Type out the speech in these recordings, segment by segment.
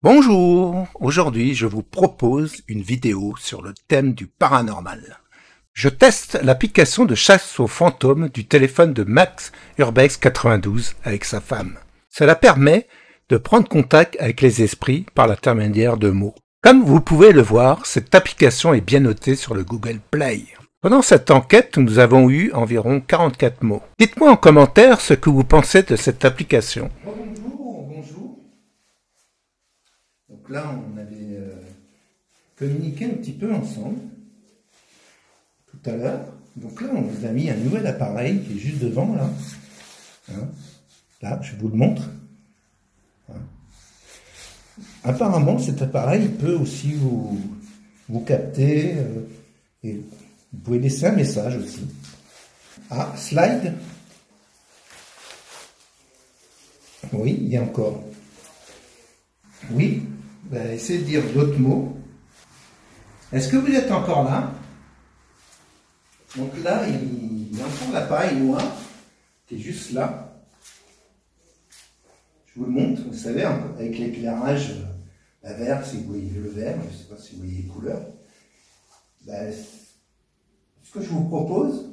Bonjour, aujourd'hui je vous propose une vidéo sur le thème du paranormal. Je teste l'application de chasse aux fantômes du téléphone de Max Urbex 92 avec sa femme. Cela permet de prendre contact avec les esprits par l'intermédiaire de mots. Comme vous pouvez le voir, cette application est bien notée sur le Google Play. Pendant cette enquête, nous avons eu environ 44 mots. Dites-moi en commentaire ce que vous pensez de cette application. Bonjour. Donc là, on avait communiqué un petit peu ensemble tout à l'heure. Donc là, on vous a mis un nouvel appareil qui est juste devant, là. Hein, là, je vous le montre. Hein. Apparemment, cet appareil peut aussi vous capter et vous pouvez laisser un message aussi. Ah, slide. Oui, il y a encore. Oui, ben, essayez de dire d'autres mots. Est-ce que vous êtes encore là? Donc là, il y a encore l'appareil noir qui est juste là. Je vous le montre, vous savez, avec l'éclairage vert, si vous voyez le vert, je ne sais pas si vous voyez les couleurs. Ben, ce que je vous propose,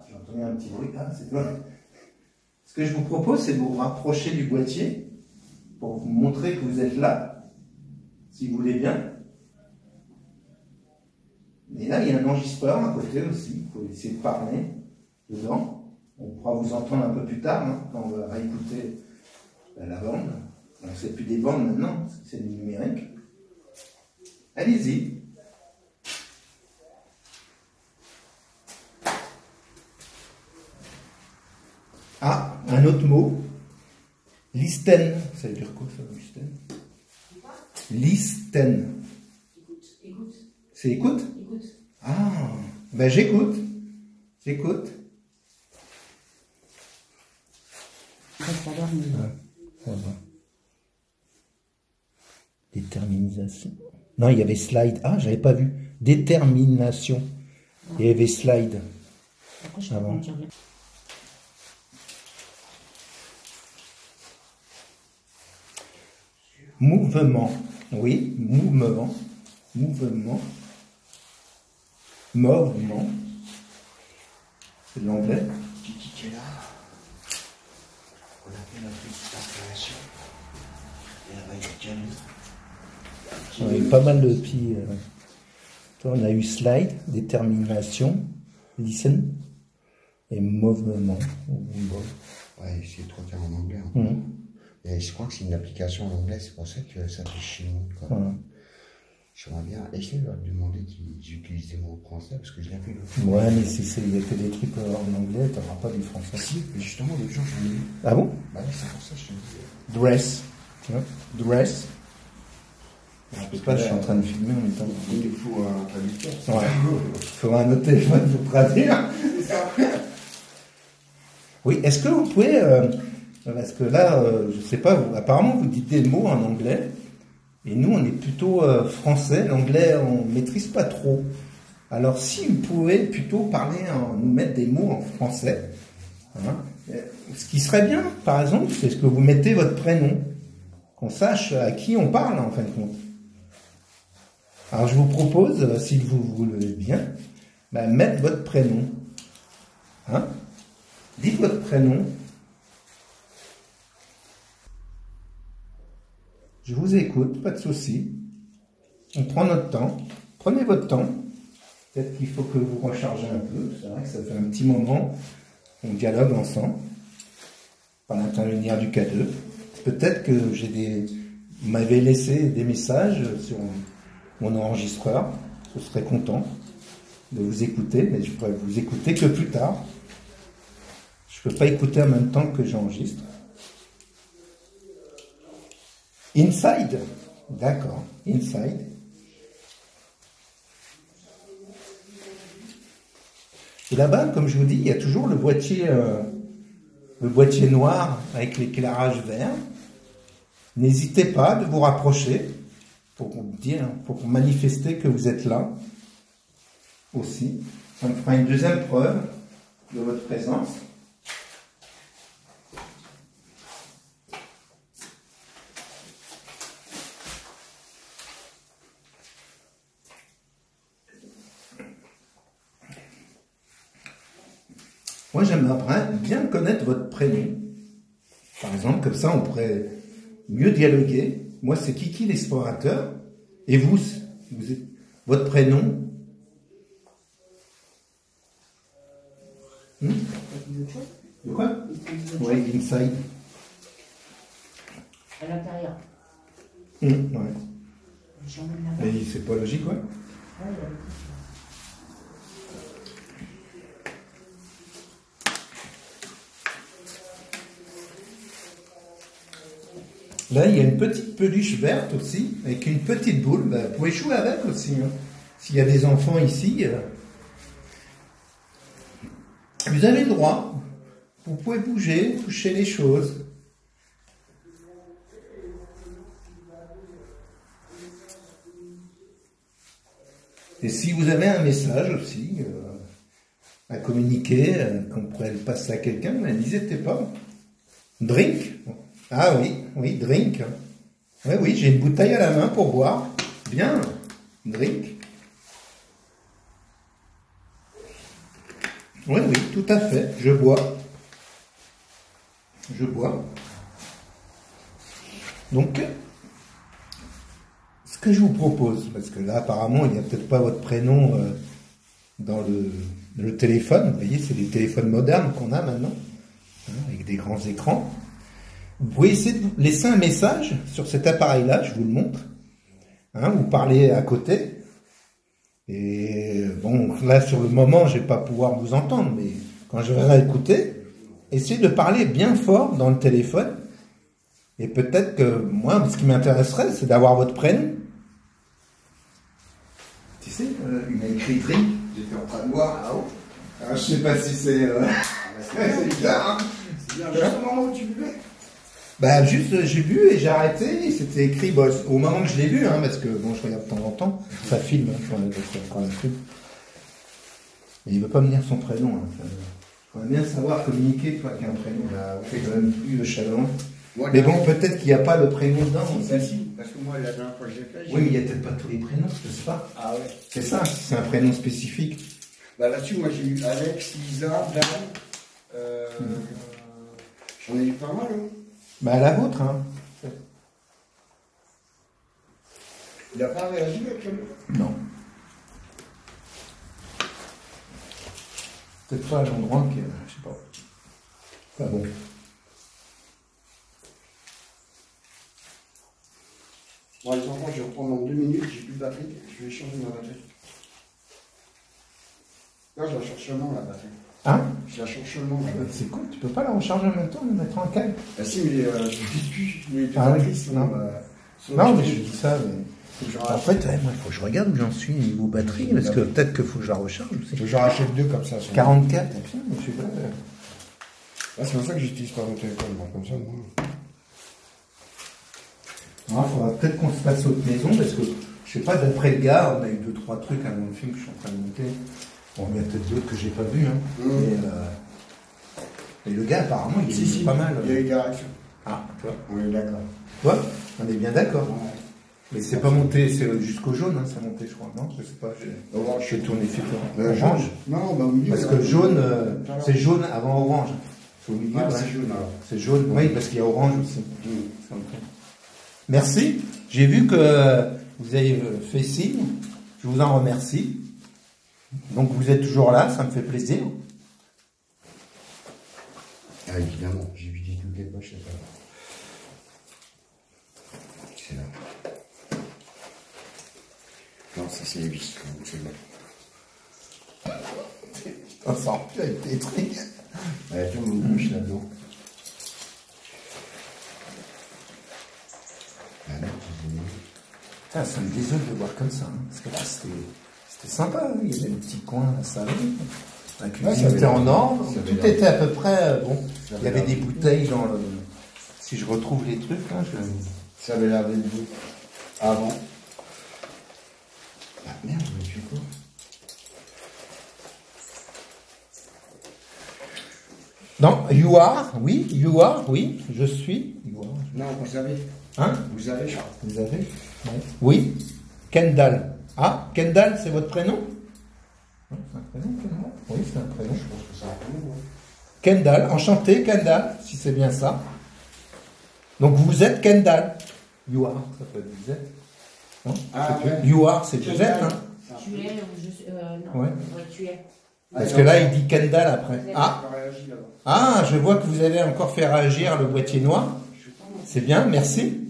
j'ai entendu un petit bruit, c'est toi. Ce que je vous propose, c'est de vous rapprocher du boîtier pour vous montrer que vous êtes là, si vous voulez bien. Et là, il y a un enregistreur à côté aussi, il faut essayer de parler dedans. On pourra vous entendre un peu plus tard, hein, quand on va réécouter la bande. Donc, c'est plus des bandes maintenant, c'est du numérique. Allez-y. Ah, un autre mot. Listen. Ça veut dire quoi ça, listen? Listen. Écoute. C'est écoute? Écoute. Ah, ben j'écoute. J'écoute. Reste à dormir. Ça va. Détermination. Non, il y avait slide. Ah, j'avais pas vu. Détermination. Il y avait slide. Après, je sais pas comment dire. Mouvement. Oui, mouvement. Mouvement. Mouvement. C'est de l'anglais. Kiki qui est là. On a fait notre petite installation. Et là-bas, il y a Camille. On a eu pas mal de petits. On a eu slide, détermination, listen et mouvement. Ouais, c'est trop tard en anglais. Hein. Et je crois que c'est une application en anglais, c'est pour ça que ça fait chez nous. J'aimerais bien essayer de leur demander qu'ils utilisent des mots français, parce que je l'ai vu l'autre fois. Ouais, mais si il y a que des trucs en anglais, tu n'auras pas du français. Si, mais justement, l'autre jour, j'en ai vu. Ah bon? Bah oui, c'est pour ça que je te dis. Dress. Tu vois? Dress. Je sais pas, je suis en train de filmer en même temps. Il faut un traducteur. Ouais. Il faudra un autre téléphone pour traduire. Oui, est-ce que vous pouvez... parce que là, je sais pas, apparemment vous dites des mots en anglais, et nous on est plutôt français, l'anglais on maîtrise pas trop. Alors si vous pouvez plutôt parler, nous mettre des mots en français, hein, ce qui serait bien, par exemple, c'est ce que vous mettez votre prénom, qu'on sache à qui on parle en fin de compte. Alors je vous propose, si vous voulez bien, mettre votre prénom. Hein? Dites votre prénom. Je vous écoute, pas de souci. On prend notre temps. Prenez votre temps. Peut-être qu'il faut que vous rechargez un peu. C'est vrai que ça fait un petit moment qu'on dialogue ensemble. Par l'intermédiaire du K2. Peut-être que vous m'avez laissé des messages sur mon enregistreur. Je serais content de vous écouter, mais je pourrais vous écouter que plus tard. Je ne peux pas écouter en même temps que j'enregistre. Inside. D'accord. Inside. Et là-bas, comme je vous dis, il y a toujours le boîtier noir avec l'éclairage vert. N'hésitez pas de vous rapprocher pour manifester que vous êtes là aussi. Ça me fera une deuxième preuve de votre présence. Moi, j'aimerais bien connaître votre prénom. Par exemple, comme ça, on pourrait mieux dialoguer. Moi, c'est Kiki l'explorateur. Et vous êtes votre prénom? De quoi? Oui, inside. À l'intérieur. Ouais. J'emmène là-bas. Et c'est pas logique, ouais. Ouais, il y a le truc, Là, il y a une petite peluche verte aussi, avec une petite boule. Ben, vous pouvez jouer avec aussi. Hein. S'il y a des enfants ici, vous avez le droit. Vous pouvez bouger, toucher les choses. Et si vous avez un message aussi à communiquer, qu'on pourrait le passer à quelqu'un, n'hésitez pas. Drink. Ah oui, drink. Oui, j'ai une bouteille à la main pour boire. Bien, drink. Oui, tout à fait, je bois. Donc, ce que je vous propose, parce que là, apparemment, il n'y a peut-être pas votre prénom dans le téléphone. Vous voyez, c'est des téléphones modernes qu'on a maintenant, hein, avec des grands écrans. Vous pouvez essayer de laisser un message sur cet appareil-là, je vous le montre. Hein, vous parlez à côté. Et bon, là, sur le moment, je ne vais pas pouvoir vous entendre, mais quand je vais écouter, essayez de parler bien fort dans le téléphone. Et peut-être que moi, ce qui m'intéresserait, c'est d'avoir votre prénom. Tu sais, il a écrit drink, j'étais en train de boire là-haut. Alors, je sais pas si c'est... c'est bizarre, hein. C'est bien, juste au moment où tu buvais. Bah juste, j'ai bu et j'ai arrêté, c'était écrit, bon, au moment que je l'ai vu, hein, parce que bon, je regarde de temps en temps, ça filme, hein, quand même film. Mais il veut pas me dire son prénom. Hein. Il faudrait bien savoir communiquer, toi, qu'un prénom. Là, on fait quand même plus de chalon. Mais bon, peut-être qu'il n'y a pas le prénom dedans. Si, parce que moi, la dernière fois que j'ai fait... Oui, mais il n'y a peut-être pas tous les prénoms, je sais pas. Ah ouais. C'est ça, c'est un prénom spécifique. Bah là-dessus, moi, j'ai eu Alex, Lisa, Dan, j'en ai eu pas mal, hein. Bah la vôtre, hein. Il n'a pas réagi avec le... Non. Peut-être pas à l'endroit qui... je sais pas. Pas bon. Bon, les enfants, je vais reprendre dans 2 minutes, j'ai plus de batterie, je vais changer ma batterie. Là, je la change seulement, la batterie. Hein? Je la change seulement, la batterie. C'est con, tu peux pas la recharger en même temps, la mettre en câble? Ah si, mais je dis plus, mais Ah oui, batteries sont... non. Non, mais je dis ça, mais... En fait, ouais, moi, il faut que je regarde où j'en suis niveau batterie, parce que peut-être qu'il faut que je la recharge aussi. J'en rachète 2 comme ça. 44, et puis, je sais pas. Ah, c'est pour ça que j'utilise pas mon téléphone, moi, comme ça, moi. Il faudra peut-être qu'on se fasse autre maison, parce que, je sais pas, d'après le gars, on a eu 2-3 trucs avant le film que je suis en train de monter. Bon, il y a peut-être d'autres que j'ai pas vus, hein. Et le gars, apparemment, il est pas mal. Il y a eu des réactions. Ah, toi? On est d'accord. Toi? On est bien d'accord. Ouais. Mais c'est pas monté, c'est jusqu'au jaune, hein, c'est monté, je crois. Non, je sais pas. J'ai tourné orange. Non, bah au milieu. Parce que jaune, c'est jaune avant orange. C'est au milieu, Ah, ouais. c'est jaune alors. C'est jaune, oui, parce qu'il y a orange aussi. Merci. J'ai vu que vous avez fait signe. Je vous en remercie. Donc vous êtes toujours là, ça me fait plaisir. Ah, évidemment, j'ai vidé toutes les poches. C'est là. Non, ça c'est les vis, donc c'est bon. Ça sent plus avec tes trucs. Ouais, tu mon bouche là-dedans. Ah non, Putain, ça me désole de voir comme ça. Hein, parce que là, c'était sympa. Hein, il y avait des petits coins, ça allait. La cuisine était en ordre. Tout était à peu près... bon, il y avait des bouteilles dans le... Si je retrouve les trucs, là, je... ça avait l'air d'être beau. Avant. Ah merde, je suis quoi? Non, you are, oui, je suis. You are. Non, vous avez. Hein? Vous avez, je crois. Vous avez? Ouais. Oui. Kendall. Ah, Kendall, c'est votre prénom? C'est un prénom, Kendall? Oui, c'est un prénom. Je pense que c'est un prénom, ouais. Kendall, enchanté Kendall, si c'est bien ça. Donc vous êtes Kendall. You are, ça peut être vous êtes. Non? Ah, ouais. You are, c'est vous êtes, hein? Tu es ou je suis. Non, Ouais. tu es. Parce que là, il dit Kendall après. Ah, Réagi là-bas. ah, je vois que vous avez encore fait réagir le boîtier noir. C'est bien, merci.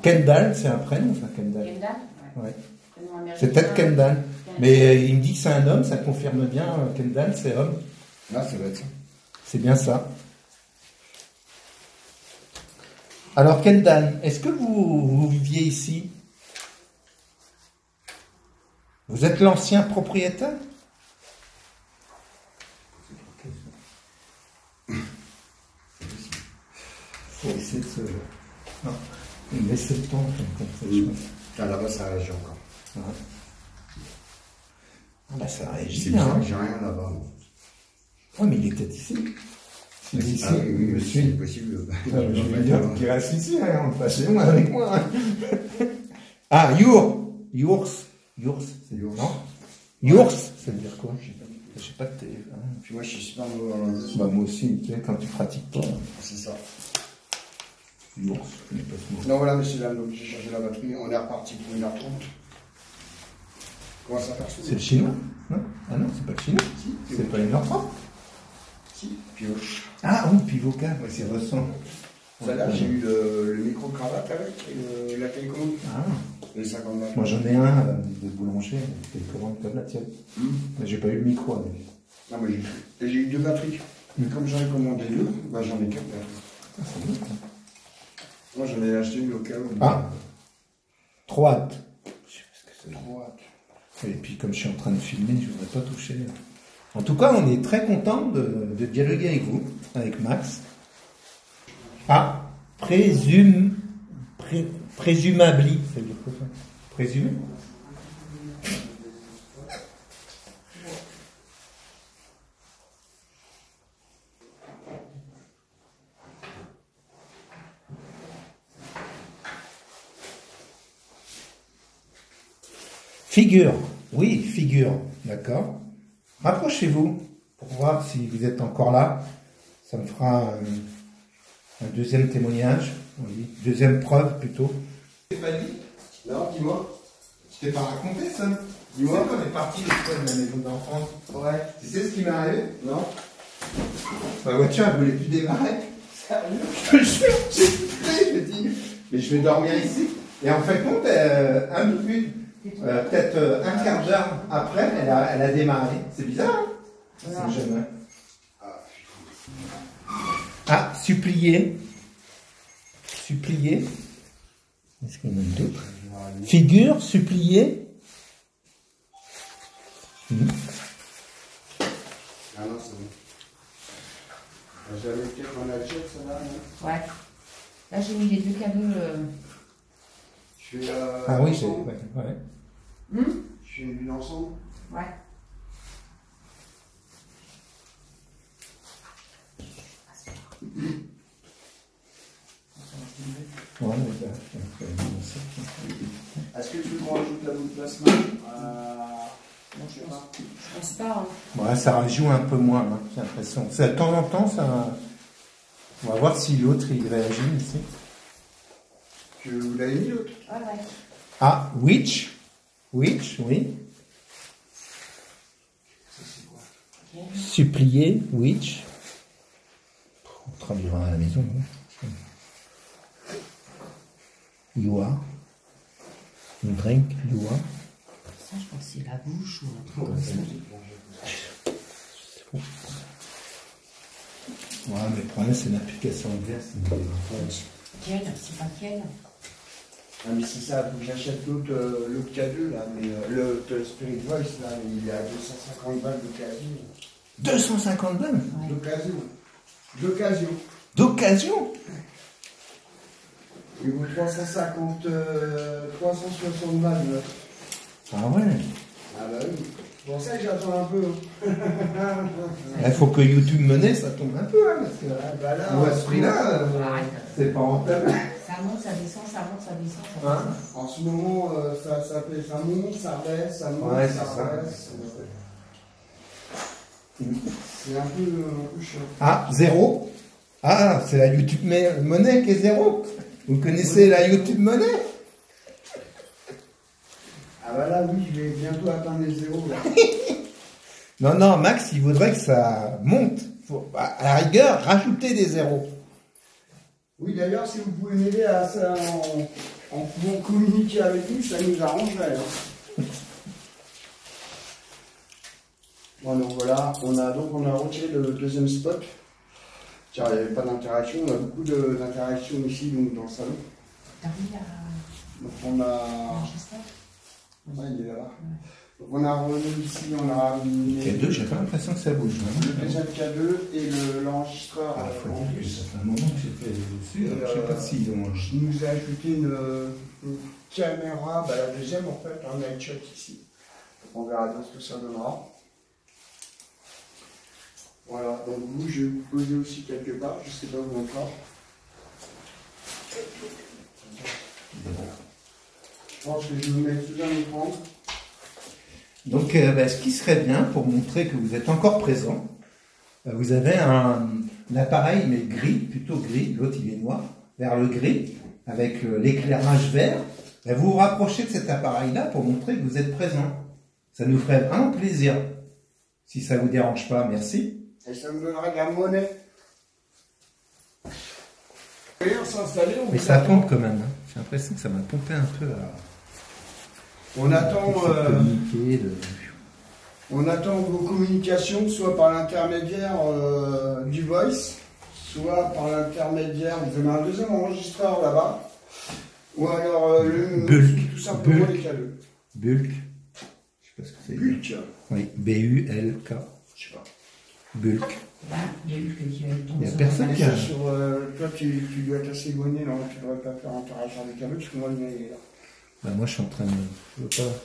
Kendall, c'est un prénom, ça, Kendall. Kendall? Ouais. Prénom américain. C'est peut-être Kendall. Mais il me dit que c'est un homme, ça confirme bien. Kendall, c'est homme. Là, ça va être ça. C'est bien ça. Alors, Kendall, est-ce que vous viviez ici? Vous êtes l'ancien propriétaire? Faut essayer de se... Non, laissez le temps. Ah, là-bas, ça réagit encore. Ouais. Ah bah ça réagit C'est bien. bizarre, Hein. j'ai rien là-bas. Moi. Ouais, mais il était ici. Il est ici. Ah oui, oui, monsieur. c'est possible. Je vais dire qu'il reste ici, hein, on passe chez moi avec moi. Hein. Ah, yours, c'est Yours. non? Yours, ça veut dire quoi? Je sais pas de tes... Hein. Puis moi, je suis super mauvais en anglais. Bah moi aussi, tu sais, quand tu pratiques pas. C'est ça. Yours, je connais pas ce mot. Non, voilà, monsieur, là, donc j'ai changé la batterie. On est reparti pour 1h30. Comment ça fait? C'est le chinois? Non? Ah non, c'est pas le chinois. Si, C'est pas 1h30. Si, pioche. Ah oui, Pivoca, ouais, c'est récent. Celle-là, j'ai eu le micro-cravate avec et la télécommande. Ah. Les 50 balles. Moi j'en ai un de boulanger, télécommande comme la tienne. Mais j'ai pas eu le micro avec. Non, mais j'ai eu 2 batteries. Mais comme j'en ai commandé 2, bah, j'en ai 4 batteries. Ah, c'est bien, ça. Moi, j'en ai acheté une au cas où. Ah. Trop hâte. Je sais pas ce que c'est. Trop hâte. Et puis comme je suis en train de filmer, je ne voudrais pas toucher. En tout cas, on est très content de dialoguer avec vous, avec Max. Ah, présumably, ça veut dire quoi ça? Présumé? Figure, oui, figure, d'accord. Rapprochez-vous pour voir si vous êtes encore là. Ça me fera un deuxième témoignage, oui, deuxième preuve plutôt. Stéphanie, Non, dis-moi. je t'ai pas raconté ça. Dis-moi. Tu sais qu'on est parti une fois de la maison d'enfance. Ouais. Tu sais ce qui m'est arrivé? Non. Ma voiture, elle voulait plus démarrer. Sérieux? Je te jure, j'ai flippé, je me dis, mais je vais dormir ici. Et en fait, compte, peut-être un quart d'heure après, elle a démarré. C'est bizarre, hein? C'est jeune, hein? Ah, supplier. Supplier. Est-ce qu'il y en a d'autres? Figure, supplier. Ah non, c'est bon. J'avais peut-être en Algérie, ça va, non? Ouais. Là, j'ai mis les 2 cadeaux. Je fais Ah oui, j'ai. ensemble. Ouais. Je fais une ensemble. Ouais. Ouais, mais Est-ce que tu veux qu'on rajoute la bout de plasma? Non, je sais pas. Je pense pas. Hein. ouais, ça rajoute un peu moins, hein, j'ai l'impression. C'est de temps en temps, ça. On va voir si l'autre il réagit ici. Que vous l'avez mis l'autre? Ouais, ouais. Ah, witch, oui. Ça, c'est quoi? Supplier, witch. On traduira à la maison. Hein. You are. Drink, you are. Ça, je pense que c'est la bouche ou un truc comme ça. Ouais, mais le problème, c'est l'application adverse. Quelle? C'est pas quelle? Ah, mais c'est ça, faut que j'achète l'autre K2 là, mais le Spirit Voice là, il est à 250 balles d'occasion. 250 balles Ouais. D'occasion. d'occasion. Il vaut 360 balles. Là. Ah ouais. Ah bah oui. C'est pour ça que j'attends un peu. Il faut que YouTube menait, ça tombe un peu, hein, parce que Ah bah là, ou à ce prix-là, Arrête. c'est pas rentable. Ça monte, ça descend, ça monte, ça descend, ça Hein? en ce moment, ça monte, ça baisse, ça monte, Ouais, ça c'est ça. baisse. C'est un peu chiant. Ah, 0. Ah, c'est la YouTube monnaie qui est 0. Vous connaissez la YouTube monnaie? Ah bah là, oui, je vais bientôt atteindre les 0 là. Non, non, Max, il voudrait que ça monte. Faut, à la rigueur, rajouter des zéros. Oui, d'ailleurs, si vous pouvez m'aider à ça en pouvant communiquer avec nous, ça nous arrangerait. Hein. Bon, donc voilà, on a retiré le deuxième spot. Tiens, il n'y avait pas d'interaction, on a beaucoup d'interactions ici, donc dans le salon. T'as mis à Donc on a... l'enregistreur? Ouais, il est là-bas. Donc on a revenu ici, on a mis K2, j'ai pas l'impression que ça bouge. le deuxième K2 et l'enregistreur Ah, faut en dire que plus. ça fait un moment que j'étais dessus, alors je sais pas s'ils ont... Je nous ai ajouté une caméra, bah, la deuxième en fait, un night shot ici. On verra bien ce que ça donnera. Voilà, donc vous, je vais vous poser aussi quelque part, je sais pas où encore. Je pense que je vais vous mettre sous un écran. Donc, ce qui serait bien, pour montrer que vous êtes encore présent, vous avez un appareil, mais gris, plutôt gris, l'autre il est noir, vers le gris, avec l'éclairage vert. Et vous vous rapprochez de cet appareil-là pour montrer que vous êtes présent. Ça nous ferait vraiment plaisir. Si ça vous dérange pas, merci. Et ça me donnera de la monnaie. Et on s'installer, on Mais ça pompe quand même. Hein. J'ai l'impression que ça m'a pompé un peu à... On attend, communiquer, on attend vos communications, soit par l'intermédiaire du voice, soit par l'intermédiaire, vous avez un deuxième enregistreur là-bas, ou alors Bulk. tout simplement Bulk. les câbles. Bulk. Je sais pas ce que c'est. Bulk. Oui, B-U-L-K. Je sais pas. Bulk. Bah, il y a eu que Il y a personne qui a... Sur, toi, tu dois être assez éloigné, non, tu ne devrais pas faire interagir avec câbles, parce que moi, il est là. Bah, moi, je suis en train de... Je veux pas...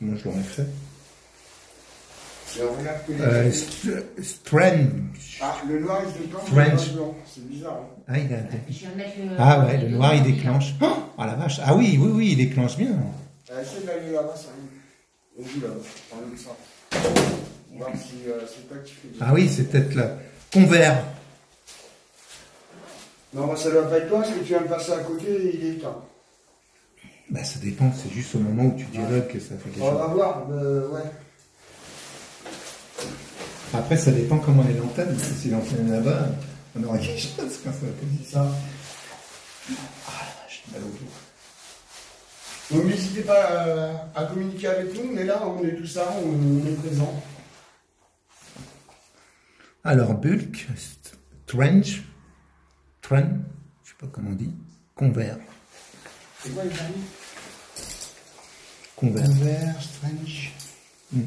Moi, je l'aurais fait. Et on regarde que les Strange. Ah, le noir, il se déclenche, French. le blanc. C'est bizarre. Hein. Ah, il a... Je vais mettre le... Ah ouais, le noir, il déclenche. Ah la vache. Ah oui, oui, oui, il déclenche bien. Essaye d'aller là-bas, ça arrive. Au bout là-bas, par exemple ça. On va voir si c'est toi qui fais. Ah oui, c'est peut-être là. Convert. Non, bah, ça doit pas être toi, parce que tu viens de passer à côté et il est éteint. Bah, ça dépend, c'est juste au moment où tu dialogues que ça fait quelque On chose. va voir, ouais. Après, ça dépend comment est l'antenne. Parce que si l'antenne est là-bas, on aura quelque chose quand ça va comme ça. Ah la vache, mal au dos. Donc n'hésitez pas à communiquer avec nous, on est là, on est tout ça, on est présent. Alors, bulk, strange, trend, je sais pas comment on dit, convert. C'est quoi les derniers Convert. Convert, strange. Mm.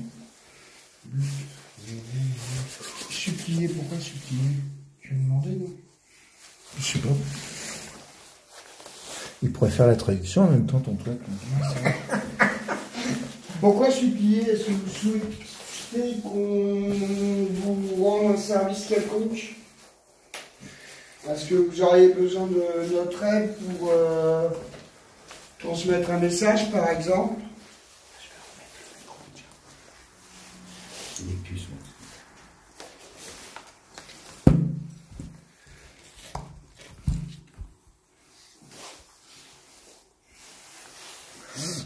Supplier, pourquoi supplier? Je vais demander, non? Je sais pas. Il pourrait faire la traduction en même temps, ton truc. Pourquoi supplier? Est-ce que vous souhaitez qu'on vous rende un service quelconque? Est-ce que vous auriez besoin de notre aide pour transmettre un message, par exemple? Il est puce,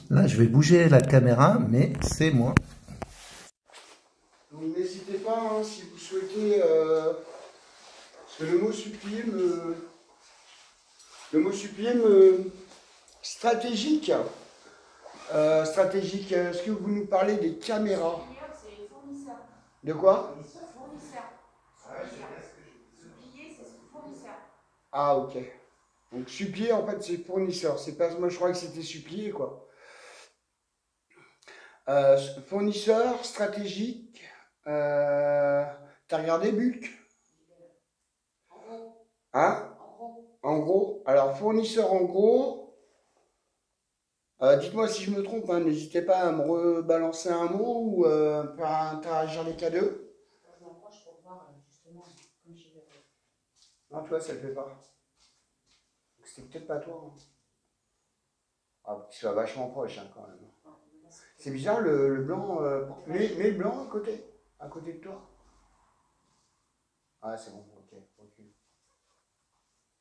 Là, je vais bouger la caméra, mais c'est moi. Donc n'hésitez pas, hein, si vous souhaitez, parce que le mot supplier me stratégique. Stratégique, est-ce que vous nous parlez des caméras? C'est fournisseur. De quoi? Fournisseur. Supplier, c'est fournisseur. Ah, ok. Donc supplier, en fait, c'est fournisseur. C'est pas, moi, je crois que c'était supplier, quoi. Fournisseur stratégique. T'as regardé Bulk? Hein? En gros. Alors, fournisseur en gros. Dites-moi si je me trompe, hein, n'hésitez pas à me rebalancer un mot ou à interagir les K2. Je m'approche pour voir justement comme j'y vais. Non, toi, ça le fait pas. C'était peut-être pas toi. Hein. Ah, tu sois vachement proche hein, quand même. C'est bizarre le blanc. Mets le blanc à côté de toi. Ah, c'est bon, ok.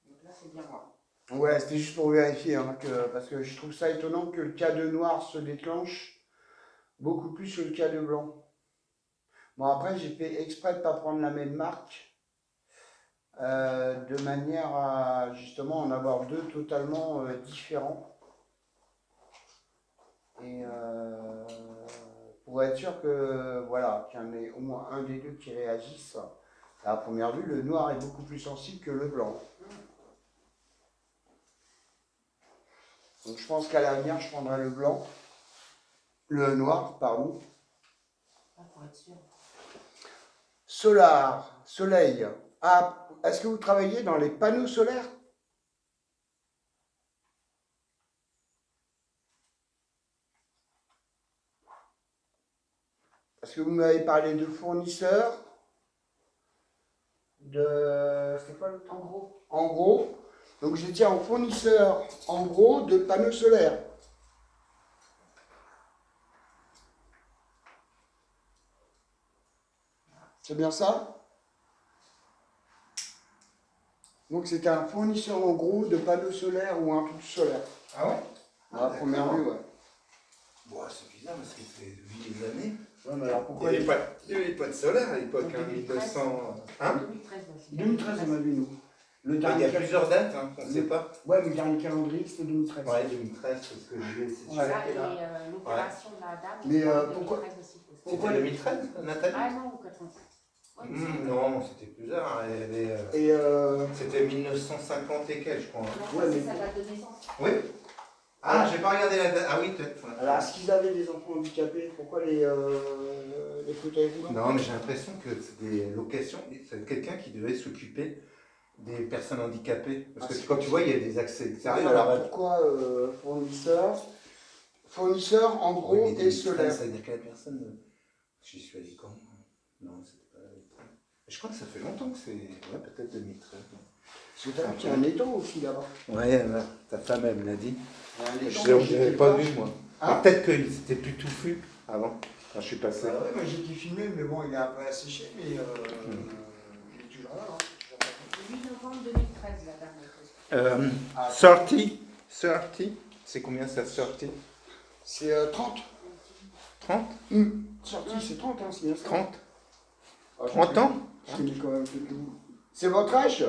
Donc là, c'est bien moi. Ouais, c'était juste pour vérifier, hein, parce que je trouve ça étonnant que le cas de noir se déclenche beaucoup plus que le cas de blanc. Bon, après, j'ai fait exprès de ne pas prendre la même marque, de manière à justement en avoir deux totalement différents. Et pour être sûr que voilà, qu'il y en ait au moins un des deux qui réagisse. À première vue, le noir est beaucoup plus sensible que le blanc. Donc je pense qu'à l'avenir, je prendrai le blanc, le noir, pardon. Ah, pour être sûr. Solar, soleil. Ah, est-ce que vous travaillez dans les panneaux solaires? Parce que vous m'avez parlé de fournisseurs, c'est quoi le temps? En gros. En gros. Donc j'étais en fournisseur, en gros, de panneaux solaires. C'est bien ça? Donc c'était un fournisseur en gros de panneaux solaires ou un truc solaire. Ah ouais? À la première vue, ouais. Bon, c'est bizarre parce que c'est depuis des années. Ouais, mais alors pourquoi Il n'y avait pas de solaire à l'époque, hein, 2013. 1900. Hein? 2013, là, c'est 2013, on a vu, nous. Le Il y dernier a plusieurs dates, hein, on ne sait pas. Ouais, mais le dernier calendrier, c'était 2013. Ouais, 2013, c'est ce que j'ai vu. Ouais. ça, et l'opération de la dame. Mais, c'était pourquoi- 2013 aussi. C'était 2013, Nathalie? Ah non, ou 85. Ouais, mais ça, Non, c'était plus tard. Et C'était 1950 et quelques, je crois. non, Ouais, ça, c'est mais- sa date de naissance. Oui? Ah, j'ai pas regardé la date. Ah oui, peut-être. alors, est-ce qu'ils avaient des enfants handicapés? Pourquoi les fauteuils roulants? Non, mais j'ai l'impression que c'est des locations. C'est quelqu'un qui devait s'occuper des personnes handicapées. Parce que quand tu vois, il y a des accès Ah, mais extérieurs. alors là-bas. pourquoi fournisseur en gros Oui, mais et 2013, solaire? ça veut dire quelle personne? J'y suis allé quand? Non, c'était pas la 2013. Je crois que ça fait longtemps que c'est. Ouais, peut-être 2013. Parce que t'as vu qu'il y a un étang aussi là-bas. Ouais, ta femme, elle me l'a dit. Il y a un étang, Je moi, l'avais j'étais pas vu, moi. Hein? Peut-être qu'il s'était plus touffu avant, quand je suis passé. Ouais, moi j'ai été filmé, mais bon, il est un peu asséché, mais il est toujours là. Hein. Le 8 novembre 2013, la dame. Ah, 30, c'est combien ça, 30? c'est 30. 30? Sorti, c'est 30, hein, c'est bien ça. 30? Ah, 30 ans? je connais quand même quelques mots. C'est votre âge? La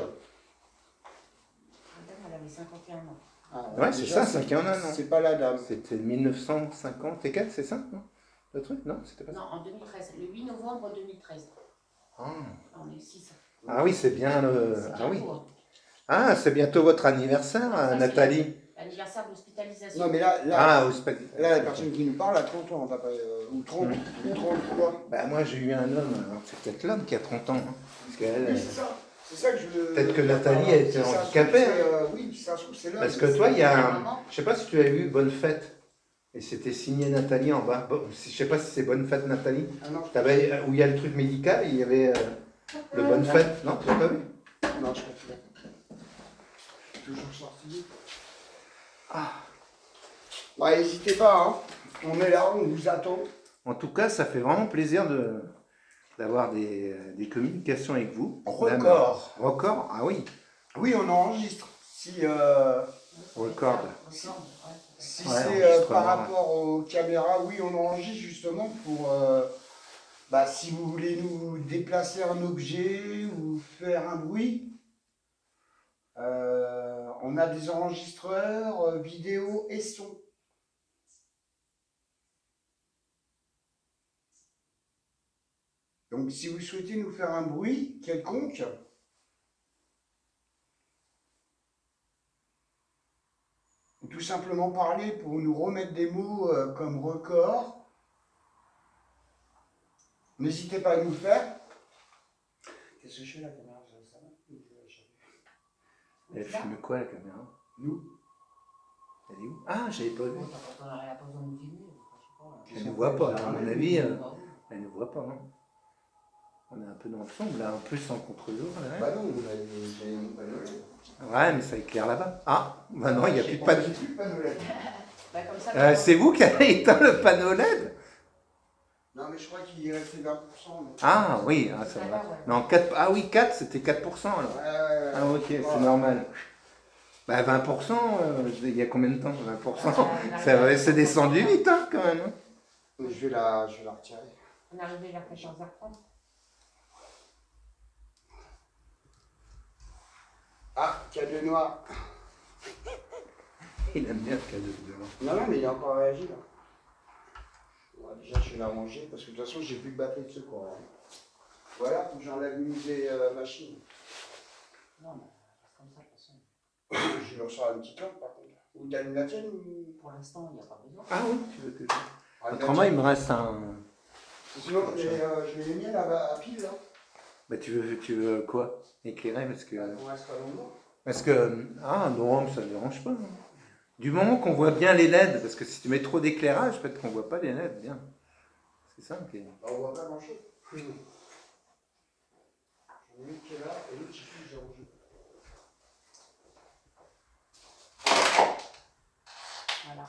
dame, elle avait 51 ans. Ah, Ouais, c'est déjà, ça, 51 ans, non? C'est pas la dame. C'était 1950 et 4, c'est ça, non? Le truc? Non, c'était pas ça. Non, en 2013. Le 8 novembre 2013. Ah, On est 6. Ah oui, c'est bien le. C'est Ah oui. bientôt, hein. Ah, c'est bientôt votre anniversaire, Ça, c'est Nathalie. L'anniversaire d'hospitalisation. Non, mais là, Ah, la personne qui nous parle a 30 ans, d'après, ou 30, ou 33. Bah, moi, j'ai eu un homme, alors c'est peut-être l'homme qui a 30 ans. Hein, parce qu'elle, Oui, c'est ça. C'est ça que je veux. Peut-être que Nathalie a été Si ça se trouve, handicapée. c'est, oui, si ça se trouve, c'est là. Parce que toi, il y a un. Maman. Je sais pas si tu as vu Bonne Fête. Et c'était signé Nathalie en bas. Bon, je sais pas si c'est Bonne Fête Nathalie. Ah non, Où il y a le truc médical, il y avait le Bonne Fête. Non, tu l'as pas vu? non, je comprends. Toujours sorti. Ah. Ouais, n'hésitez pas, hein. On est là, on vous attend. En tout cas, ça fait vraiment plaisir d'avoir des communications avec vous. Record. Record? Ah oui. Oui, on enregistre. Si, Record. si Ouais, c'est enregistrement, par ouais. rapport aux caméras, oui, on enregistre justement pour. Bah, si vous voulez nous déplacer un objet ou faire un bruit, on a des enregistreurs vidéo et son. Donc si vous souhaitez nous faire un bruit quelconque, ou tout simplement parler pour nous remettre des mots comme record, n'hésitez pas à nous le faire. Qu'est-ce que je fais la caméra? Ça va? Elle filme quoi la caméra? Nous? Elle est où? Ah, j'avais pas vu. Elle n'a pas besoin de nous filmer. Elle ne voit pas, à mon avis. Elle ne voit pas. Hein. On est un peu dans le sombre là, en plus en contre-jour. Là. Bah non, vous avez mon panneau LED. Ouais, mais ça éclaire là-bas. Ah, maintenant il n'y a plus de panneau. J'ai plus de panneau LED. Bah, comme ça, C'est vous qui avez éteint le panneau LED? Non, mais je crois qu'il restait 20%. Mais... Ah oui, ah, ça va. Non, 4, ah oui, 4, c'était 4% alors. Ah ok, c'est normal. Bah 20%, il y a combien de temps 20%? Ça va, c'est descendu vite hein, quand même. Hein. Je vais la retirer. On est arrivé vers 14h30. Ah, cadeau noir. Il aime bien le cadeau noir. Non, mais il a encore réagi là. Bon, déjà, je vais la ranger parce que de toute façon, j'ai plus de batterie de secours. Hein. Voilà, faut que j'enlève une des machines. Non, mais c'est comme ça de toute façon. Je vais recevoir une petite lampe par contre. Ou t'as une la tienne ou... Pour l'instant, il n'y a pas besoin. Ah oui, tu veux que je... Autrement, il me reste un... Sinon, je mets les miennes à pile là. Bah tu veux quoi? Éclairer parce que... On reste pas longtemps. Parce que... Ah non, ça ne dérange pas. Hein. Du moment qu'on voit bien les LED, parce que si tu mets trop d'éclairage, peut-être qu'on ne voit pas les LED bien. C'est ça qui est... On voit pas grand chose. J'en ai une qui est là et l'autre qui est rouge. Voilà.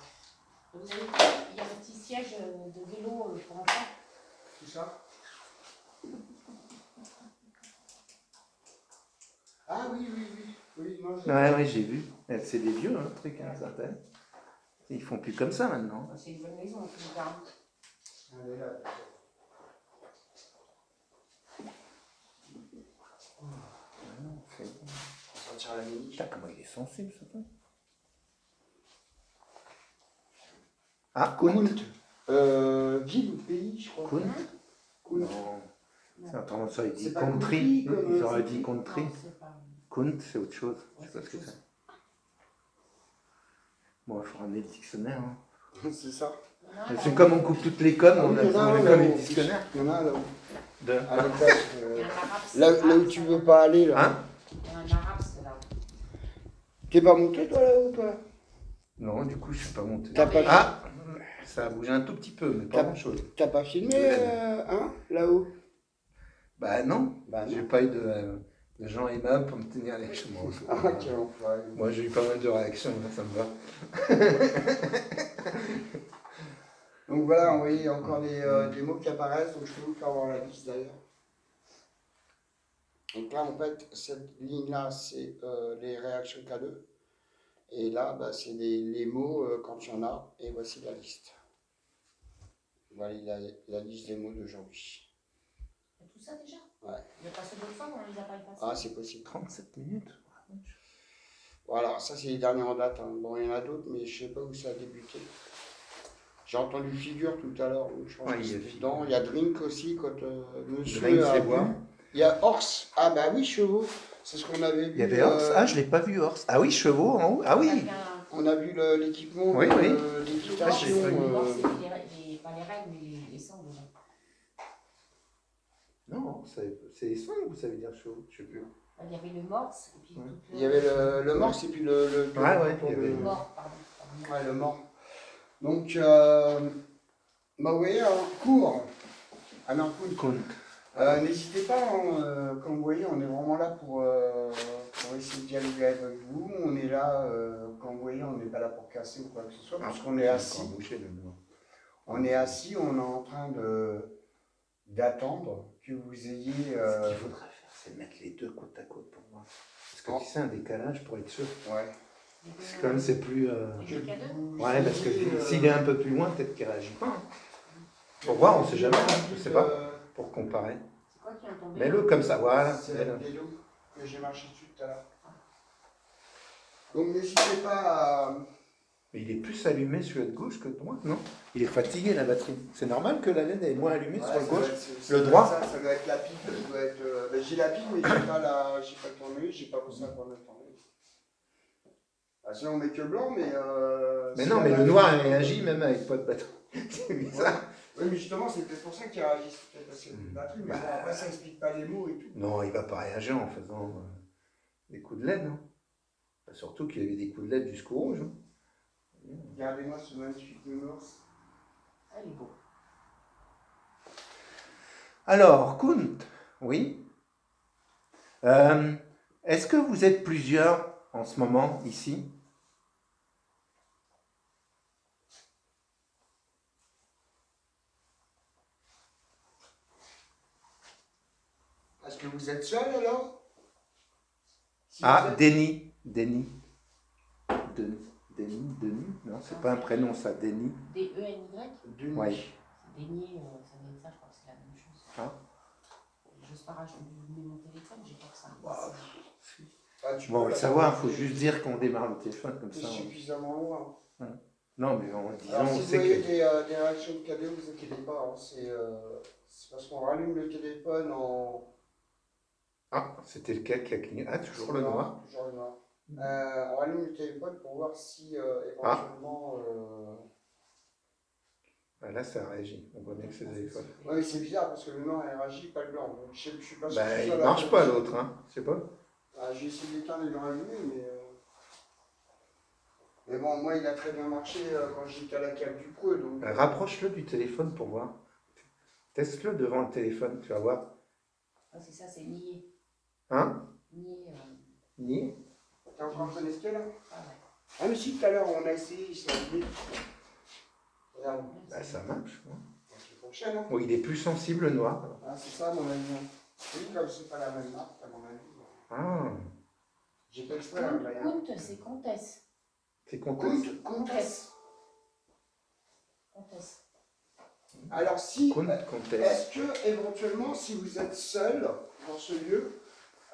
Donc, vous avez vu, il y a un petit siège de vélo pour enfants. Tout ça. Ah oui. Non, ouais, j'ai vu. C'est des vieux, hein, truc, hein, certains. Ils font plus comme ça maintenant. C'est une bonne maison, je vous garantis. Elle est là. On sortira la mini. Putain, comment il est sensible, ce truc. Ah, Kunt. Ville ou pays, je crois. Kunt. Kunt. C'est autrement ça, il dit C'est pas country. country, Ils auraient dit country. Non, c'est pas... Kunt, c'est autre chose. Je sais pas ce que c'est. Bon, il faut ramener le dictionnaire. Hein. C'est ça. C'est comme on coupe toutes les connes, on a comme les dictionnaires. Il y en a là-haut. De... À l'étage, là où tu veux pas aller là. Hein? Il y a un arabe, c'est là. T'es pas monté toi là-haut toi? Non, du coup, je suis pas monté. T'as pas... Ah, ça a bougé un tout petit peu, mais pas grand-chose. T'as pas filmé hein, là-haut? Bah non, bah, j'ai pas eu de gens aimables pour me tenir les chemins. Ah, quel enfoiré. Moi, j'ai eu pas mal de réactions, là, ça me va. Donc voilà, vous voyez encore des mots qui apparaissent, donc je peux vous faire voir la liste d'ailleurs. Donc là, en fait, cette ligne-là, c'est les réactions K2. Et là, bah, c'est les mots quand il y en a. Et voici la liste. Voilà la liste des mots d'aujourd'hui. Tout ça déjà? Ouais. Il y a passé d'autres fois, mais on les a pas effacés. Ah, c'est possible. 37 minutes. Voilà, ça c'est les dernières en date. Hein. Bon, il y en a d'autres, mais je ne sais pas où ça a débuté. J'ai entendu figure tout à l'heure. Je pense que c'était dedans. Il y a drink aussi, quand monsieur drink, a boire. Il y a horse. Ah bah oui, chevaux. C'est ce qu'on avait vu. Il y avait horse. Ah, je ne l'ai pas vu, horse. Ah oui, chevaux en haut. Ah oui. On a vu l'équipement, oui, l'équitation. Pas les règles, mais les sangs dedans. Non, c'est les sangs ou ça veut dire chevaux? Je sais plus. Il y avait le morse. Et puis Il y avait le morse et puis le il y avait le mort, pardon. Ouais, le mort. Donc, bah, vous voyez, court. Ah non, cool. N'hésitez pas, hein, comme vous voyez, on est vraiment là pour essayer de dialoguer avec vous. On est là, comme vous voyez, on n'est pas là pour casser ou quoi que ce soit, parce qu'on est assis. On est assis, on est en train d'attendre que vous ayez... Ce qu'il faudrait faire, c'est mettre les deux côte à côte pour moi. Parce que tu sais, un décalage pour être sûr. Ouais. Comme c'est plus... Ouais, parce que s'il est un peu plus loin, peut-être qu'il ne réagit pas. Hein. Pour voir, on ne sait jamais, je ne sais pas, pour comparer. C'est quoi qui est tombé? Mets-le comme ça, voilà. C'est le vélo que j'ai marché dessus tout à l'heure. Donc n'hésitez pas à... Mais il est plus allumé celui de gauche que de droite, non? Il est fatigué la batterie. C'est normal que la LED est moins allumée sur le gauche. Le droit? Ça doit être la pile. J'ai la pile, mais j'ai pas le tournevis, j'ai pas pensé à prendre le tournevis. Ah, sinon on met que blanc, mais... mais non, mais le noir il réagit même avec pas de batterie. C'est bizarre. Ouais. Oui, mais justement, c'est peut-être pour ça qu'il réagit. Peut-être parce qu'il y a une batterie, mais bon, après ça explique pas les mots et tout. Non, il va pas réagir en faisant des coups de LED. Hein. Surtout qu'il y avait des coups de LED jusqu'au rouge. Hein. Regardez-moi ce magnifique nounours. Ah, il est beau. Alors, Kunt, oui. Est-ce que vous êtes plusieurs en ce moment ici? Est-ce que vous êtes seul alors? Si Ah, Denis. Denis. Denis. Non, c'est pas un prénom ça, Denis. D-E-N-Y. Denis. Ouais. C'est Denis, ça doit être ça, je crois que c'est la même chose. Ah. J'ose pas rajouter mon téléphone, j'ai pas que ça. Wow. Ah, tu Bon, peux, le là, savoir, il faut juste dire qu'on démarre le téléphone comme c'est ça. suffisamment loin. Non, mais en disant, Alors, si on vous sait voyez que. des réactions de cadeau, vous inquiétez pas. Hein, c'est parce qu'on rallume le téléphone en. Ah, c'était lequel qui a cligné? Ah, toujours le noir. Toujours le noir. On rallume le téléphone pour voir si éventuellement. Ah, là, ça réagit. On voit bien que c'est le téléphone. Oui, mais c'est bizarre parce que le noir il réagit, pas le blanc. Donc, je suis pas sûr Bah, que ce il soit la marche même pas chose. l'autre, hein. Je sais pas. Ah, j'ai essayé d'éteindre et de le rallumer, mais. Mais bon, moi, il a très bien marché quand j'étais à la cave du Preux. Donc... Rapproche-le du téléphone pour voir. Teste-le devant le téléphone, tu vas voir. Ah, c'est ça, c'est nier. Hein? Nier. Nier? T'es encore connecté là? Ah ouais. Ah, mais si, tout à l'heure, on a essayé, il s'est allumé. Regarde. Bah, ça marche. Hein. Tu fonctionnes, hein? Bon, il est plus sensible le noir. Alors. Ah, c'est ça, mon ami. Oui, comme c'est pas la même marque, à mon avis. Ah, J'ai pas exprès là, là. Comte, c'est comtesse. c'est comtesse. Comtesse. Comtesse. Alors, si. Comtesse. Est-ce que, éventuellement, si vous êtes seul dans ce lieu,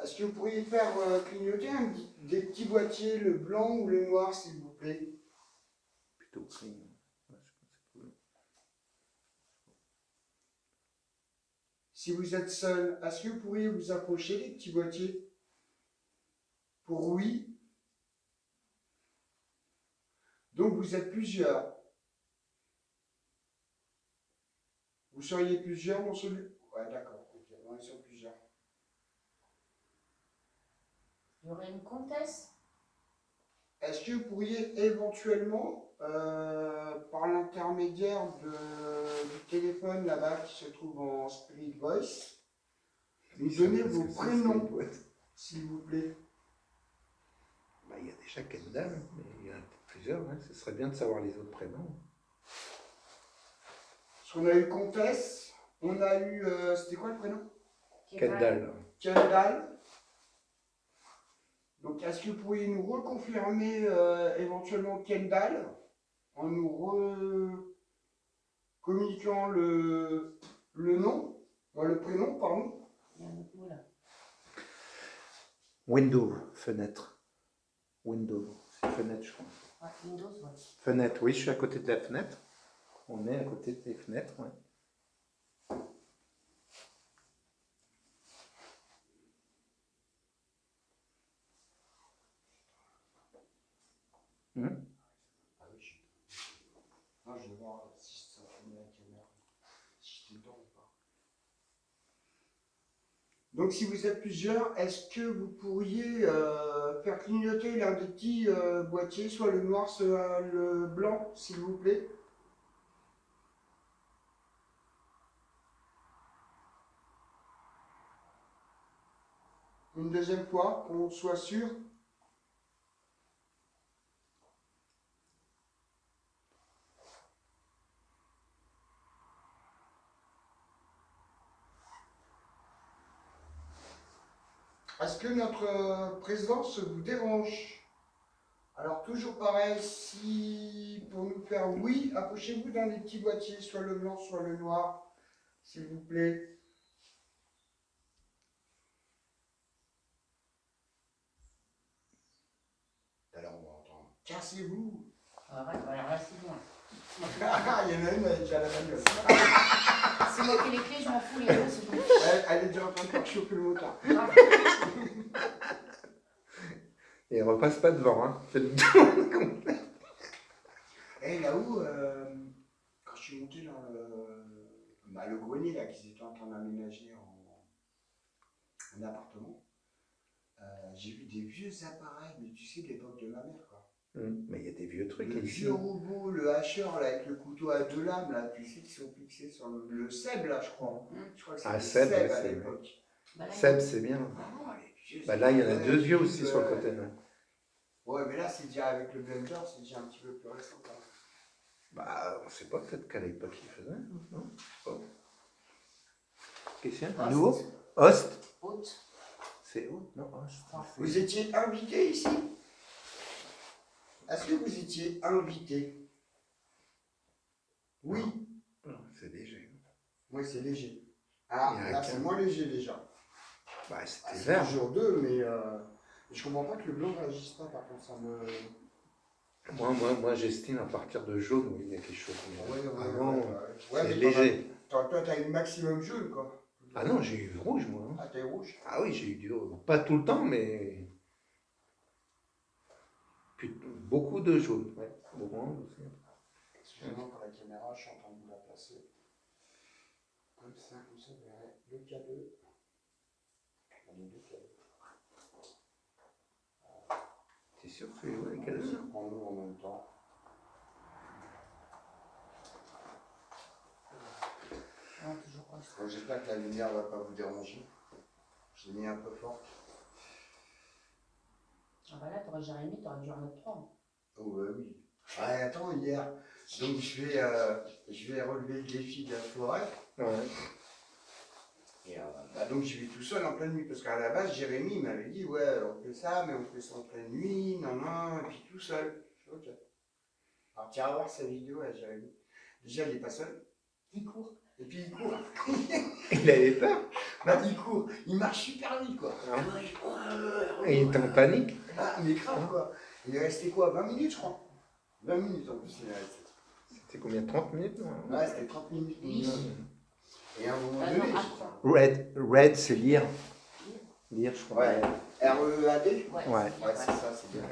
est-ce que vous pourriez faire clignoter des petits boîtiers, le blanc ou le noir, s'il vous plaît? Plutôt clean. Ouais, je pense que c'est cool. Si vous êtes seul, est-ce que vous pourriez vous approcher des petits boîtiers? Pour oui. Donc vous êtes plusieurs. Vous seriez plusieurs dans ce lieu? Ouais, d'accord. Ok, on est sur plusieurs. Il y aurait une comtesse. Est-ce que vous pourriez éventuellement, par l'intermédiaire du téléphone là-bas qui se trouve en Spirit Voice, nous donner vos prénoms, s'il vous plaît? Bah, il y a déjà Kendall, mais il y en a peut-être plusieurs. Hein. Ce serait bien de savoir les autres prénoms. Parce qu'on a eu Comtesse, on a eu. C'était quoi le prénom? Kendall. Kendall. Donc, est-ce que vous pourriez nous reconfirmer éventuellement Kendall en nous communiquant le nom, le prénom, pardon? Il y a un autre mot là. Window, fenêtre. Window, c'est fenêtre, je crois. Ouais, Windows, ouais. Fenêtre, oui, je suis à côté de la fenêtre. On est à côté des fenêtres, ouais. Ah oui, non, je vais voir si ça filme la caméra, si j'étais dedans ou pas. Donc, si vous êtes plusieurs, est-ce que vous pourriez faire clignoter l'un des petits boîtiers, soit le noir, soit le blanc, s'il vous plaît? Une deuxième fois, qu'on soit sûr. Est-ce que notre présence vous dérange? Alors toujours pareil, si pour nous faire oui, approchez-vous d'un des petits boîtiers, soit le blanc, soit le noir, s'il vous plaît. Alors on va entendre. Cassez-vous. Arrête, alors là c'est bon. Il y en a une avec la bagnole. C'est moi qui ai les clés, je m'en fous, les autres, c'est bon. Elle est déjà en train de faire chauffer le moteur. Et on repasse pas devant, hein. Faites le tour. Et là-haut, quand je suis monté dans le grenier là qu'ils étaient en train d'aménager en appartement, j'ai vu des vieux appareils, mais tu sais, de l'époque de ma mère, quoi. Mais il y a des vieux trucs Le ici. vieux robot, le hacheur là, avec le couteau à deux lames, là, tu sais, qui sont fixés sur le Seb, là, je crois. Je crois que c'était Seb, Seb à c'est l'époque. Bah là, Seb, c'est bien. Oh, les vieux Bah là, il y en a appareils, deux vieux aussi sur le côté. Ouais, mais là, c'est déjà avec le blender, c'est déjà un petit peu plus récent, quand même. Bah, on sait pas, peut-être qu'à l'époque, il faisait, non? Je sais pas. Qu'est-ce qu'il y a? Host. Nouveau? Host? Haute. C'est haute, non? Vous étiez invité ici? Est-ce que vous étiez invité? Oui. Non, c'est léger. Moi, c'est léger. Ah, là, c'est moins léger déjà. Bah, c'était C'est vert. toujours 2, mais je comprends pas que le blanc ne réagisse pas, par contre, ça me... Moi j'estime à partir de jaune, oui, il y a quelque chose. Ouais, c'est léger. Toi, t'as eu le maximum jaune, quoi. Ah non, j'ai eu rouge, moi. Ah, t'as eu rouge? Ah oui, j'ai eu du pas tout le temps, mais beaucoup de jaune. Ouais. Orange aussi. Excusez-moi pour la caméra, je suis en train de vous la placer. Comme ça, vous verrez le K2. Les deux K2. T'es sûr que c'est ouais, quel heure? En nous en même temps. Non, toujours pas. Bon, j'espère que la lumière ne va pas vous déranger. Je l'ai mis un peu fort. Ah bah là, t'aurais Jérémy, t'aurais dû en mettre 3. Oh bah oui. Ah, attends, hier, donc je vais relever le défi de la forêt. Ouais. Et donc j'y vais tout seul en pleine nuit, parce qu'à la base, Jérémy m'avait dit, ouais, on fait ça, mais on fait ça en pleine nuit, non, et puis tout seul. Je fais, ok. Alors tu vas voir sa vidéo à Jérémy. Déjà, il n'est pas seul. Il court. Et puis il court. Il avait peur? Bah, il court. Il marche super vite, quoi. Et il était en panique? Ah, mais grave, quoi. Il est resté quoi? 20 minutes, je crois. 20 minutes en plus, il est resté. C'était combien? 30 minutes? Non Ouais, c'était 30 minutes. Oui. Et à un moment non, donné, Red, c'est lire. Lire, je crois. ouais. R-E-A-D? Ouais, Ouais. Ouais, c'est ça, c'est bien.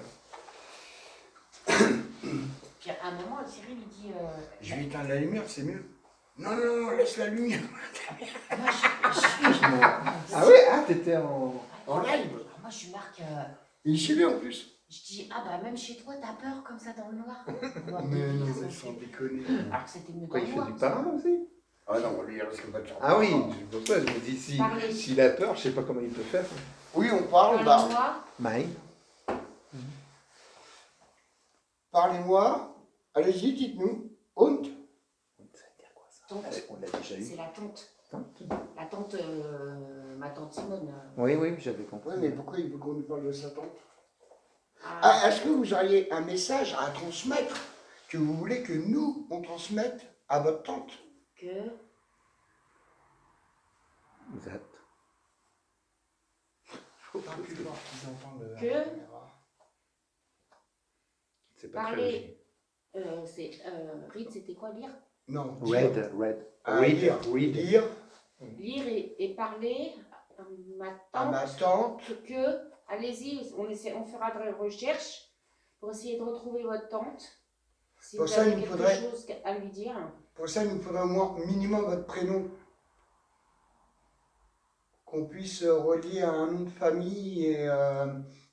Puis à un moment, Cyril, il dit... Je vais éteindre la lumière, c'est mieux. Non, non, non, laisse la lumière. Moi, je Ah ouais? Ah, t'étais en live? Alors, moi, je marque... Il est chez lui en plus. Je dis, ah bah même chez toi, t'as peur comme ça dans le noir. Mais non, mais sans déconner. Alors que c'était mieux dans Quoi, le il fait noir. du parrain aussi? Ah non, lui, il risque pas de faire. Ah oui, c'est pour ça que je me dis, s'il a peur, je sais pas comment il peut faire. Oui, on parle, bah. Parle-moi. Maï. Parlez-moi. Allez-y, dites-nous. Honte. Ça veut dire quoi ça? Tante. On l'a déjà eu. C'est la tante. Tante? La tante, ma tante Simone. Oui, oui, j'avais compris. Ouais, mais pourquoi il veut qu'on nous parle de sa tante? Ah, Ah, est-ce que vous auriez un message à transmettre que vous voulez que nous, on transmette à votre tante? que... Zat. Que... C'est pas Parler... c'est... Read, c'était quoi, lire? Non. Red. Ah, Read, lire. read. Lire Lire et parler à ma tante. que... Allez-y, on fera des recherches pour essayer de retrouver votre tante. Si Pour vous ça, avez il nous quelque faudrait- chose à lui dire. Pour ça, il nous faudrait au moins minimum votre prénom. Qu'on puisse relier à un nom de famille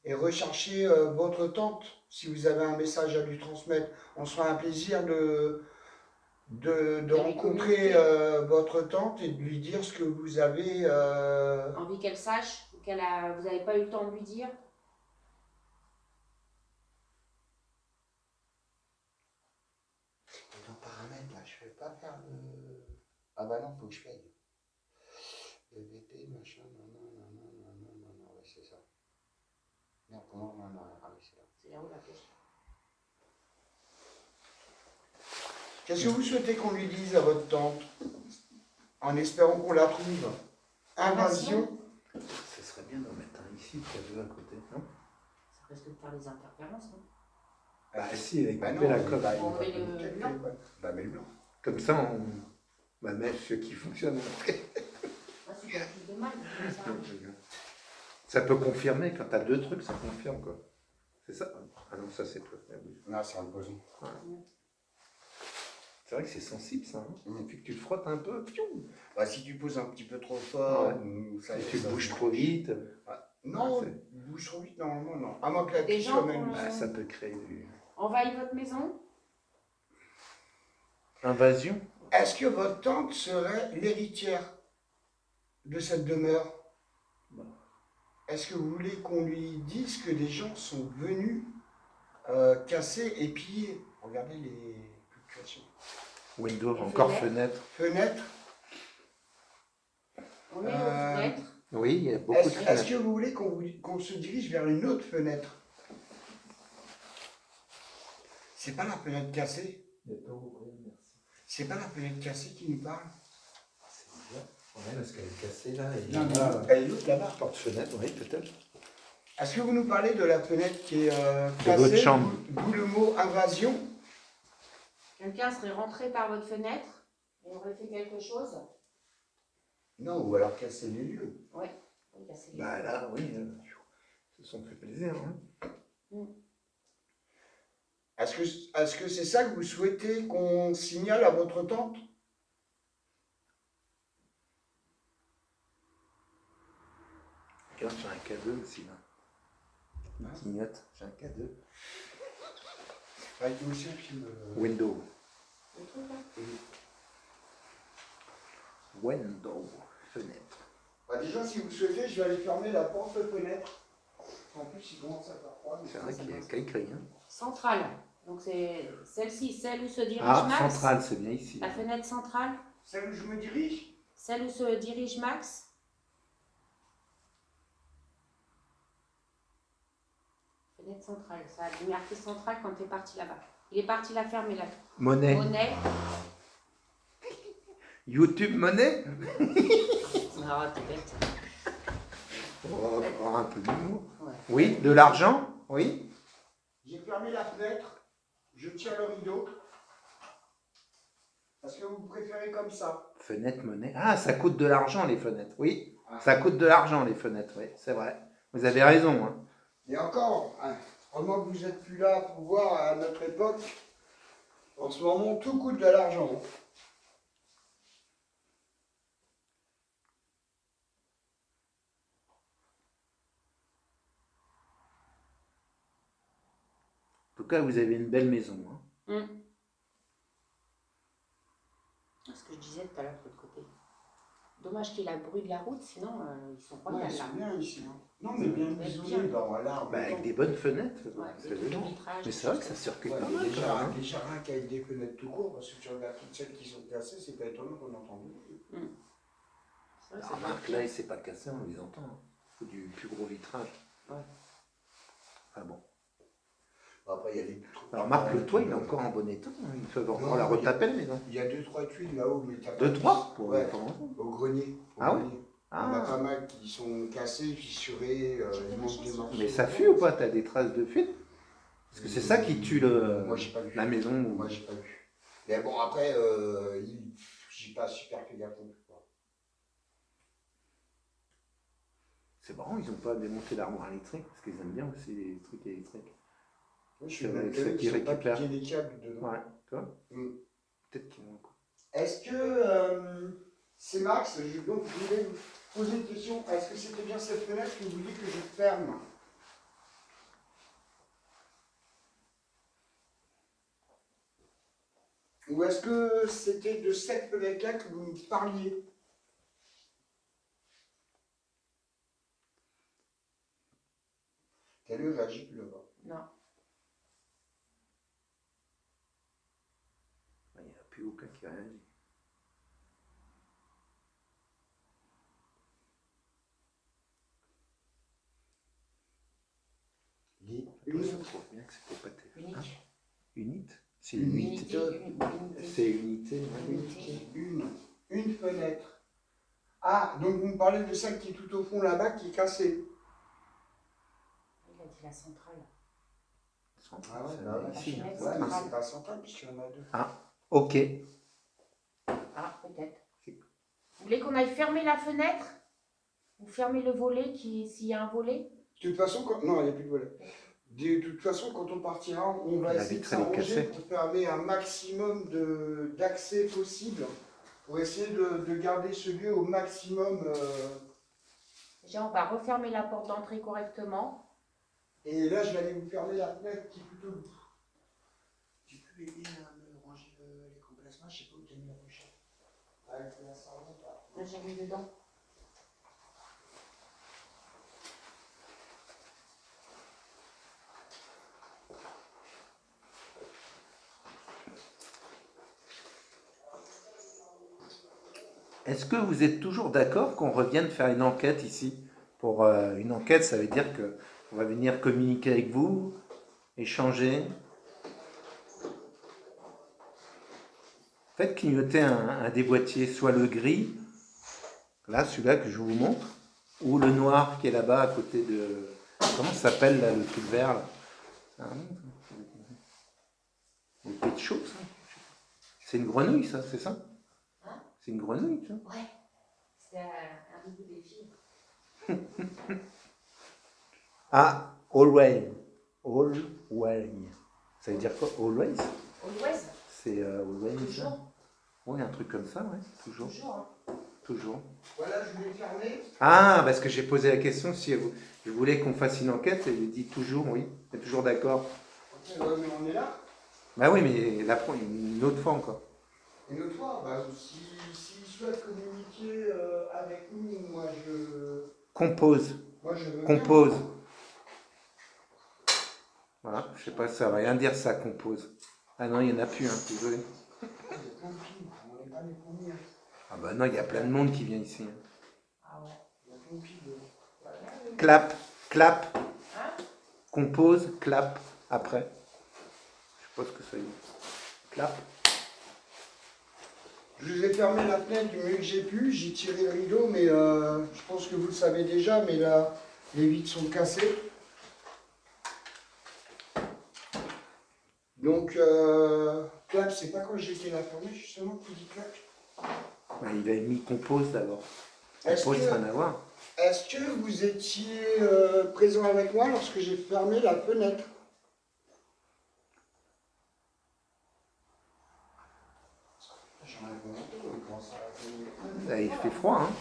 et rechercher votre tante. Si vous avez un message à lui transmettre, on sera un plaisir de rencontrer votre tante et de lui dire ce que vous avez. Envie qu'elle sache, vous n'avez pas eu le temps de lui dire. Dans paramètres, là, je ne vais pas faire le. Ah bah non, faut que je paye. EVP, machin, non, ouais, c'est ça. Merde, comment on en a. Ah oui, c'est là. C'est là où la pêche. Qu'est-ce que vous souhaitez qu'on lui dise à votre tante? En espérant qu'on la trouve. Invasion. Ce serait bien d'en mettre un ici, tu as deux à côté, non? Ça risque de faire des interférences, non? Bah si, avec Bah couper non, la coque. On met le blanc. Bah mais le blanc. Comme ça, on va mettre ce qui fonctionne. Ah, c'est pas plus de mal. comme ça. Ça peut confirmer, quand tu as deux trucs, ça confirme quoi. C'est ça? Ah non, ça c'est toi. Ah oui. Non, c'est un boson. C'est vrai que c'est sensible ça. Hein. Il suffit que tu le frottes un peu, piou. Bah si tu poses un petit peu trop fort, Ouais. ça, Et tu ça- bouges trop vite. Non, Ah, c'est- bouge trop vite normalement, non. À moins que la Des petite gens soit même. pour Ah, ça peut créer du... Envahit votre maison. Invasion? Est-ce que votre tante serait l'héritière de cette demeure? Bah. Est-ce que vous voulez qu'on lui dise que des gens sont venus casser et piller? Regardez les fluctuations. Windows, Les encore fenêtres. fenêtre. Fenêtre, On est aux fenêtres. Oui, il y a beaucoup de Est-ce fenêtres. que vous voulez qu'on se dirige vers une autre fenêtre? C'est pas la fenêtre cassée? C'est pas la fenêtre cassée qui nous parle? C'est bien. Ouais, parce qu'elle est cassée là. Et Non, là, elle est l'autre là-bas. porte-fenêtre, oui, peut-être. Est-ce que vous nous parlez de la fenêtre qui est De cassée, votre chambre. d'où le mot invasion? Quelqu'un serait rentré par votre fenêtre et aurait fait quelque chose? Non, ou alors casser les lieux. Oui, casser les Bah lieux. là, oui, ils se sont fait plaisir. Hein. Est-ce que c'est ça que vous souhaitez qu'on signale à votre tante? Regarde, j'ai un cadeau aussi là. Une clignote, j'ai un cadeau. Avec aussi un film. Window. Le truc là? Window. Fenêtre. Bah déjà, si vous souhaitez, je vais aller fermer la porte-fenêtre. En plus, il commence à faire froid. C'est vrai qu'il y a écrit. Hein. Centrale. Donc c'est celle-ci, celle où se dirige Ah, Max. centrale, c'est bien ici. La fenêtre centrale. Celle où je me dirige? Celle où se dirige Max. Fenêtre centrale. Ça a dû marquer centrale quand tu es parti là-bas. Il est parti la fermer là. Monnaie. Monnaie. YouTube monnaie. Ah, t'es bête. On va avoir un peu d'humour. Ouais. Oui, de l'argent. Oui. J'ai fermé la fenêtre. Je tire le rideau. Est-ce que vous préférez comme ça? Fenêtre, monnaie. Ah, ça coûte de l'argent les fenêtres. Oui. Ça coûte de l'argent les fenêtres. Oui, c'est vrai. Vous avez raison. Hein. Et encore, hein, pendant que vous n'êtes plus là pour voir à notre époque, en ce moment, tout coûte de l'argent. En tout cas, vous avez une belle maison. Hein. Ce que je disais tout à l'heure de l'autre côté. Dommage qu'il y ait le bruit de la route, sinon ils sont pas Ouais, mal ils là. sont bien ici. Hein. Non, mais bien isolés dans l'arbre. Bah, avec des bonnes fenêtres. Ouais, c'est des trucs de évident. vitrage, Mais c'est vrai que ça circule Ouais, pas mais mal. déjà, quand même, hein. déjà rien qu'avec des fenêtres tout court, parce que tu regardes toutes celles qui sont cassées, c'est pas étonnant qu'on entende. C'est vrai que Alors, c'est remarque, bien. là, il s'est pas cassé, on les entend. Il faut du plus gros vitrage. Ouais. Ah bon. Après, il y a des trucs. Alors, Marc, le toit, il est encore en bon état. Hein. Ils peuvent encore la retaper, la maison. Il y a 2-3 tuiles là-haut, mais t'as pas. 2-3 pour Ouais, pour longtemps. au grenier. Ah ouais? grenier. Ah. Il y en a pas mal qui sont cassés, fissurés, il manque des morceaux. Mais ça fuit ou pas? T'as des traces de fuite? Parce que c'est ça qui tue Moi, j'ai pas vu. la maison. Moi, j'ai pas vu. Mais bon, après, j'ai pas super fait gaffe. C'est marrant, ils n'ont pas démonté l'armoire électrique parce qu'ils aiment bien aussi les trucs électriques. Oui, je C'est suis vrai, même ceux pas qui récupèrent. piqué les câbles dedans. Ouais, tu vois? Peut-être qu'ils vont. Est-ce que c'est Max, donc je voulais vous poser une question. Est-ce que c'était bien cette fenêtre que vous vouliez que je ferme? Ou est-ce que c'était de cette fenêtre-là que vous me parliez? T'as vu, réagit plus là-bas. Non. Il n'y a plus aucun qui réagit. Je trouve bien que c'était pas terrible. Unique. Unité? C'est Unité. unité. C'est unité. Ouais. Unité. Une fenêtre. Ah, donc vous me parlez de celle qui est tout au fond là-bas qui est cassée. Il a dit la centrale. Ah ouais, C'est bah ouais. ici. La Hein. fenêtre Ouais, mais centrale. c'est pas central puisqu'il y en a deux. Ok. Ah, peut-être. Vous voulez qu'on aille fermer la fenêtre? Ou fermer le volet s'il y a un volet? De toute façon, non, il n'y a plus de volet. De toute façon, quand on partira, on va La essayer de vitre, elle est s'arranger cassée. pour fermer un maximum d'accès possible, pour essayer de garder ce lieu au maximum. Déjà, on va refermer la porte d'entrée correctement. Et là, je vais aller vous fermer la fenêtre qui est plutôt au bout. Tu peux aider à me ranger les complacements, je sais pas où tu as mis la pochette. Avec la sarde, Là, j'ai mis dedans. Est-ce que vous êtes toujours d'accord qu'on revienne faire une enquête ici? Pour une enquête, ça veut dire qu'on va venir communiquer avec vous, échanger. Faites clignoter un des boîtiers, soit le gris, là, celui-là que je vous montre, ou le noir qui est là-bas à côté de... Comment ça s'appelle là, le truc vert là? Le pet chaud, ça? C'est une grenouille, ça, c'est ça? Hein? C'est une grenouille, ça? Ouais, c'est un nouveau défi. Ah, always. Always. Ça veut dire quoi? Always? Always. C'est always. Toujours. Oui, un truc comme ça, ouais. Toujours. Toujours. Hein. Toujours. Voilà, je voulais fermer. Ah, parce que j'ai posé la question si je voulais qu'on fasse une enquête, et il dit toujours, oui. Il est toujours d'accord. Ok, ouais, mais on est là. Bah oui, mais là, une autre fois encore. Une autre fois, bah, s'il souhaite communiquer avec nous, moi je veux Compose. bien. Voilà, je sais pas, ça va rien dire ça, compose. Ah non, il n'y en a plus, hein, désolé. On n'est pas les premiers. Ah bah non, il y a plein de monde qui vient ici. Ah ouais. Il y a plein de filles. Clap, Hein? compose, clap, après. Je sais pas ce que ça veut dire. Clap. Je vous ai fermé la fenêtre du mieux que j'ai pu, j'ai tiré le rideau, mais je pense que vous le savez déjà, mais là, les vitres sont cassées. Donc, clap, c'est pas quand j'ai été la fermer, justement, que tu dis clap. Bah, il a mis compose d'abord. Est-ce Compose, ça n'a que, rien à voir. est-ce que vous étiez présent avec moi lorsque j'ai fermé la fenêtre? J'en ai un peu, il commence à... Là, il fait froid, hein.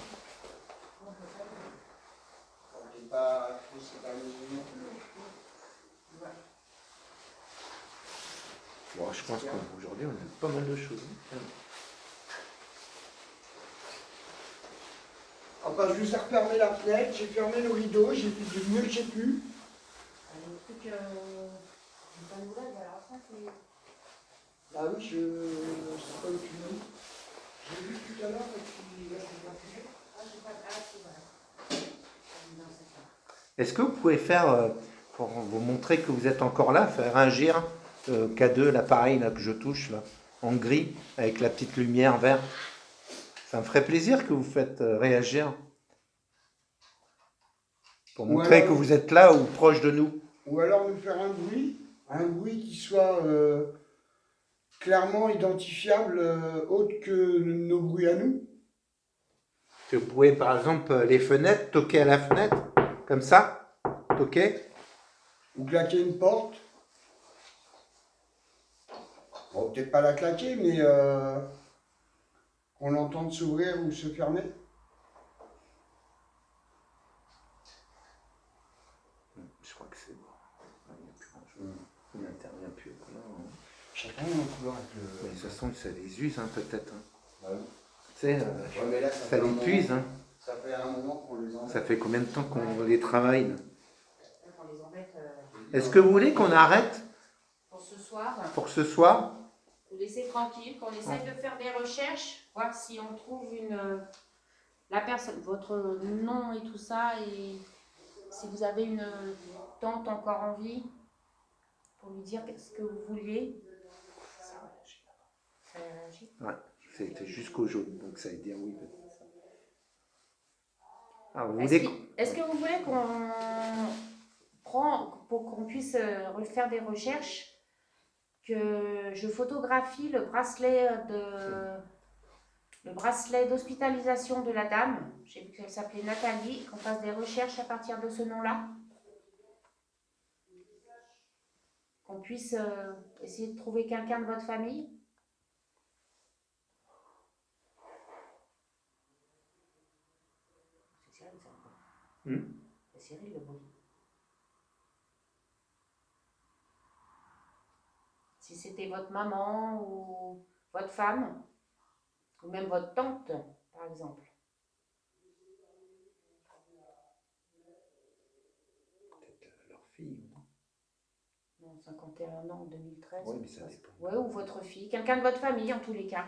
C'est pas non plus. Bon, je pense qu'aujourd'hui, on a pas mal de choses. Hein. Enfin, je vous ai refermé la fenêtre, j'ai fermé le rideau, j'ai fait du mieux que j'ai pu. Le truc, une bonne nouvelle, alors ça c'est... Ah oui, je sais pas où tu es. J'ai vu tout à l'heure et puis là, je pas plus. Ah, j'ai pas... Ah, c'est voilà. Non, c'est ça. Est-ce que vous pouvez faire, pour vous montrer que vous êtes encore là, faire un gire K2, l'appareil là, que je touche, là, en gris, avec la petite lumière verte? Ça me ferait plaisir que vous faites réagir. Pour Ou montrer alors- que vous êtes là ou proche de nous. Ou alors nous faire un bruit qui soit clairement identifiable, autre que nos bruits à nous. Que vous pouvez, par exemple, les fenêtres, toquer à la fenêtre, comme ça, toquer. Ou claquer une porte. Bon, peut-être pas la claquer, mais qu'on l'entende s'ouvrir ou se fermer. Je crois que c'est bon. Il n'y a plus grand-chose. Il n'intervient plus. Chacun en couleur avec le... Mais de toute façon, ça les use, hein, peut-être. Hein. Bah oui. Tu sais, Ouais, mais là, ça l'épuise. Hein. Ça fait un moment qu'on les enlève. Ça fait combien de temps qu'on les travaille là? On les embête Est-ce que vous voulez qu'on arrête pour ce soir. pour ce soir? Vous laissez tranquille, qu'on essaye de faire des recherches, voir si on trouve la personne, votre nom et tout ça, et si vous avez une tante encore en vie, pour lui dire ce que vous vouliez. Ça réagit. Ouais, c'était jusqu'au jaune, donc ça veut dire oui. Alors, vous voulez... Est-ce que vous voulez pour qu'on puisse refaire des recherches, que je photographie le bracelet d'hospitalisation de la dame, j'ai vu qu'elle s'appelait Nathalie, qu'on fasse des recherches à partir de ce nom-là, qu'on puisse essayer de trouver quelqu'un de votre famille? C'est Cyril, ça. C'est Cyril le beau. Si c'était votre maman ou votre femme, ou même votre tante, par exemple. Peut-être leur fille. Non, 51 ans, 2013. Oui, mais ça dépend. Ouais, ou votre fille, quelqu'un de votre famille en tous les cas.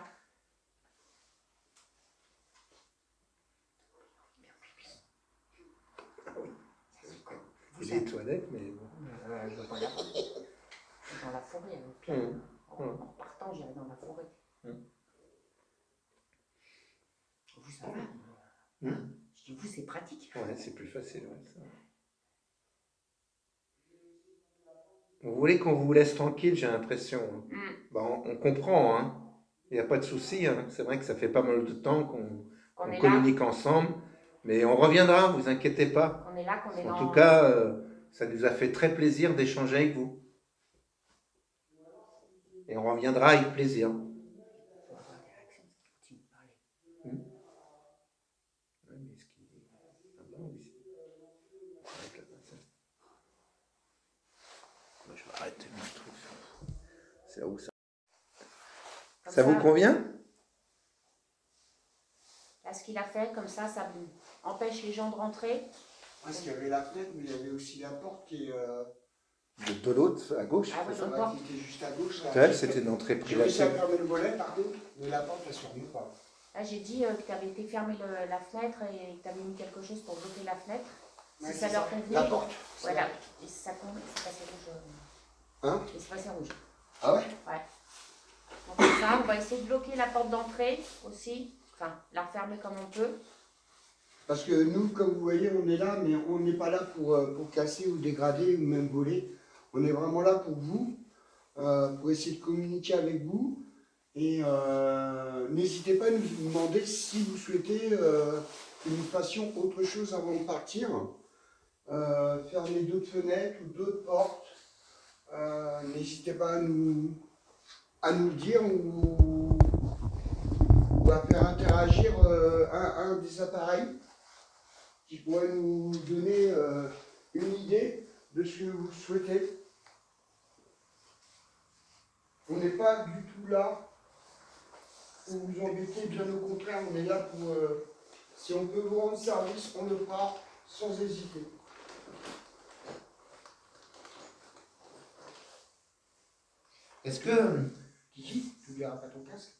les toilettes, mais bon. Je vois là. Dans la forêt, donc. En repartant, j'irai dans la forêt. Vous, ça va. Je dis, vous, c'est pratique. Ouais, c'est plus facile, ouais, ça. Vous voulez qu'on vous laisse tranquille, j'ai l'impression. Bon, on comprend, hein. Il n'y a pas de souci, hein. C'est vrai que ça fait pas mal de temps qu'on communique ensemble, mais on reviendra, vous inquiétez pas. On est là, qu'on est en tout cas, ça nous a fait très plaisir d'échanger avec vous. Et on reviendra avec plaisir. Je vais arrêter mon truc. C'est là où ça. Ça vous convient? Là, ce qu'il a fait, comme ça empêche les gens de rentrer. Parce qu'il y avait la fenêtre, mais il y avait aussi la porte qui est... De l'autre, à gauche, c'est ça? Qui était juste à gauche. Ouais, c'était une entrée privée. J'ai réussi à fermer le volet, par contre, mais la porte, elle s'ouvre pas. Là, j'ai dit que tu avais été fermer la fenêtre et que tu avais mis quelque chose pour bloquer la fenêtre. Si ça leur convenait. La porte. Voilà. Et si ça convenait, c'est passé rouge. Hein? Et c'est passé rouge. Ah ouais? Ouais. Donc comme ça, on va essayer de bloquer la porte d'entrée aussi. Enfin, la refermer comme on peut. Parce que nous, comme vous voyez, on est là, mais on n'est pas là pour casser ou dégrader ou même voler. On est vraiment là pour vous, pour essayer de communiquer avec vous. Et n'hésitez pas à nous demander si vous souhaitez que nous fassions autre chose avant de partir. Fermer d'autres fenêtres ou d'autres portes. N'hésitez pas à nous le dire ou à faire interagir un des appareils qui pourrait nous donner une idée de ce que vous souhaitez. On n'est pas du tout là pour vous embêter, bien au contraire, on est là pour, si on peut vous rendre service, on le fera sans hésiter. Est-ce que... Kiki, tu n'oublieras pas ton casque?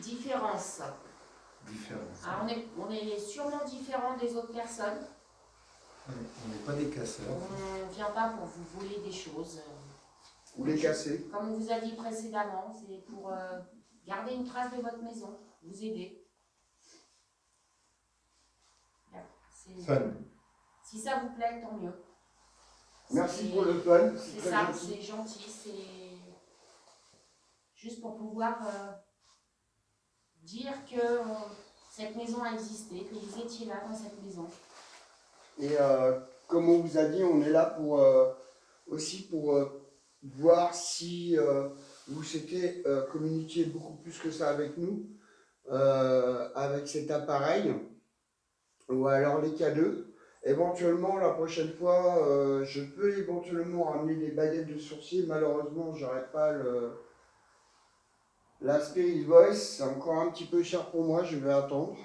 Différence. Alors on est sûrement différent des autres personnes. On n'est pas des casseurs. On ne vient pas pour vous voler des choses. Ou les casser. Comme on vous a dit précédemment, c'est pour garder une trace de votre maison, vous aider. Fun. Si ça vous plaît, tant mieux. Merci pour le fun. C'est ça, c'est gentil, c'est juste pour pouvoir dire que cette maison a existé, que vous étiez là dans cette maison. Et comme on vous a dit, on est là pour aussi pour voir si vous souhaitez communiquer beaucoup plus que ça avec nous, avec cet appareil, ou alors les K2. Éventuellement, la prochaine fois, je peux éventuellement ramener des baguettes de sourcils. Malheureusement, j'aurais pas la Spirit Voice. C'est encore un petit peu cher pour moi, je vais attendre.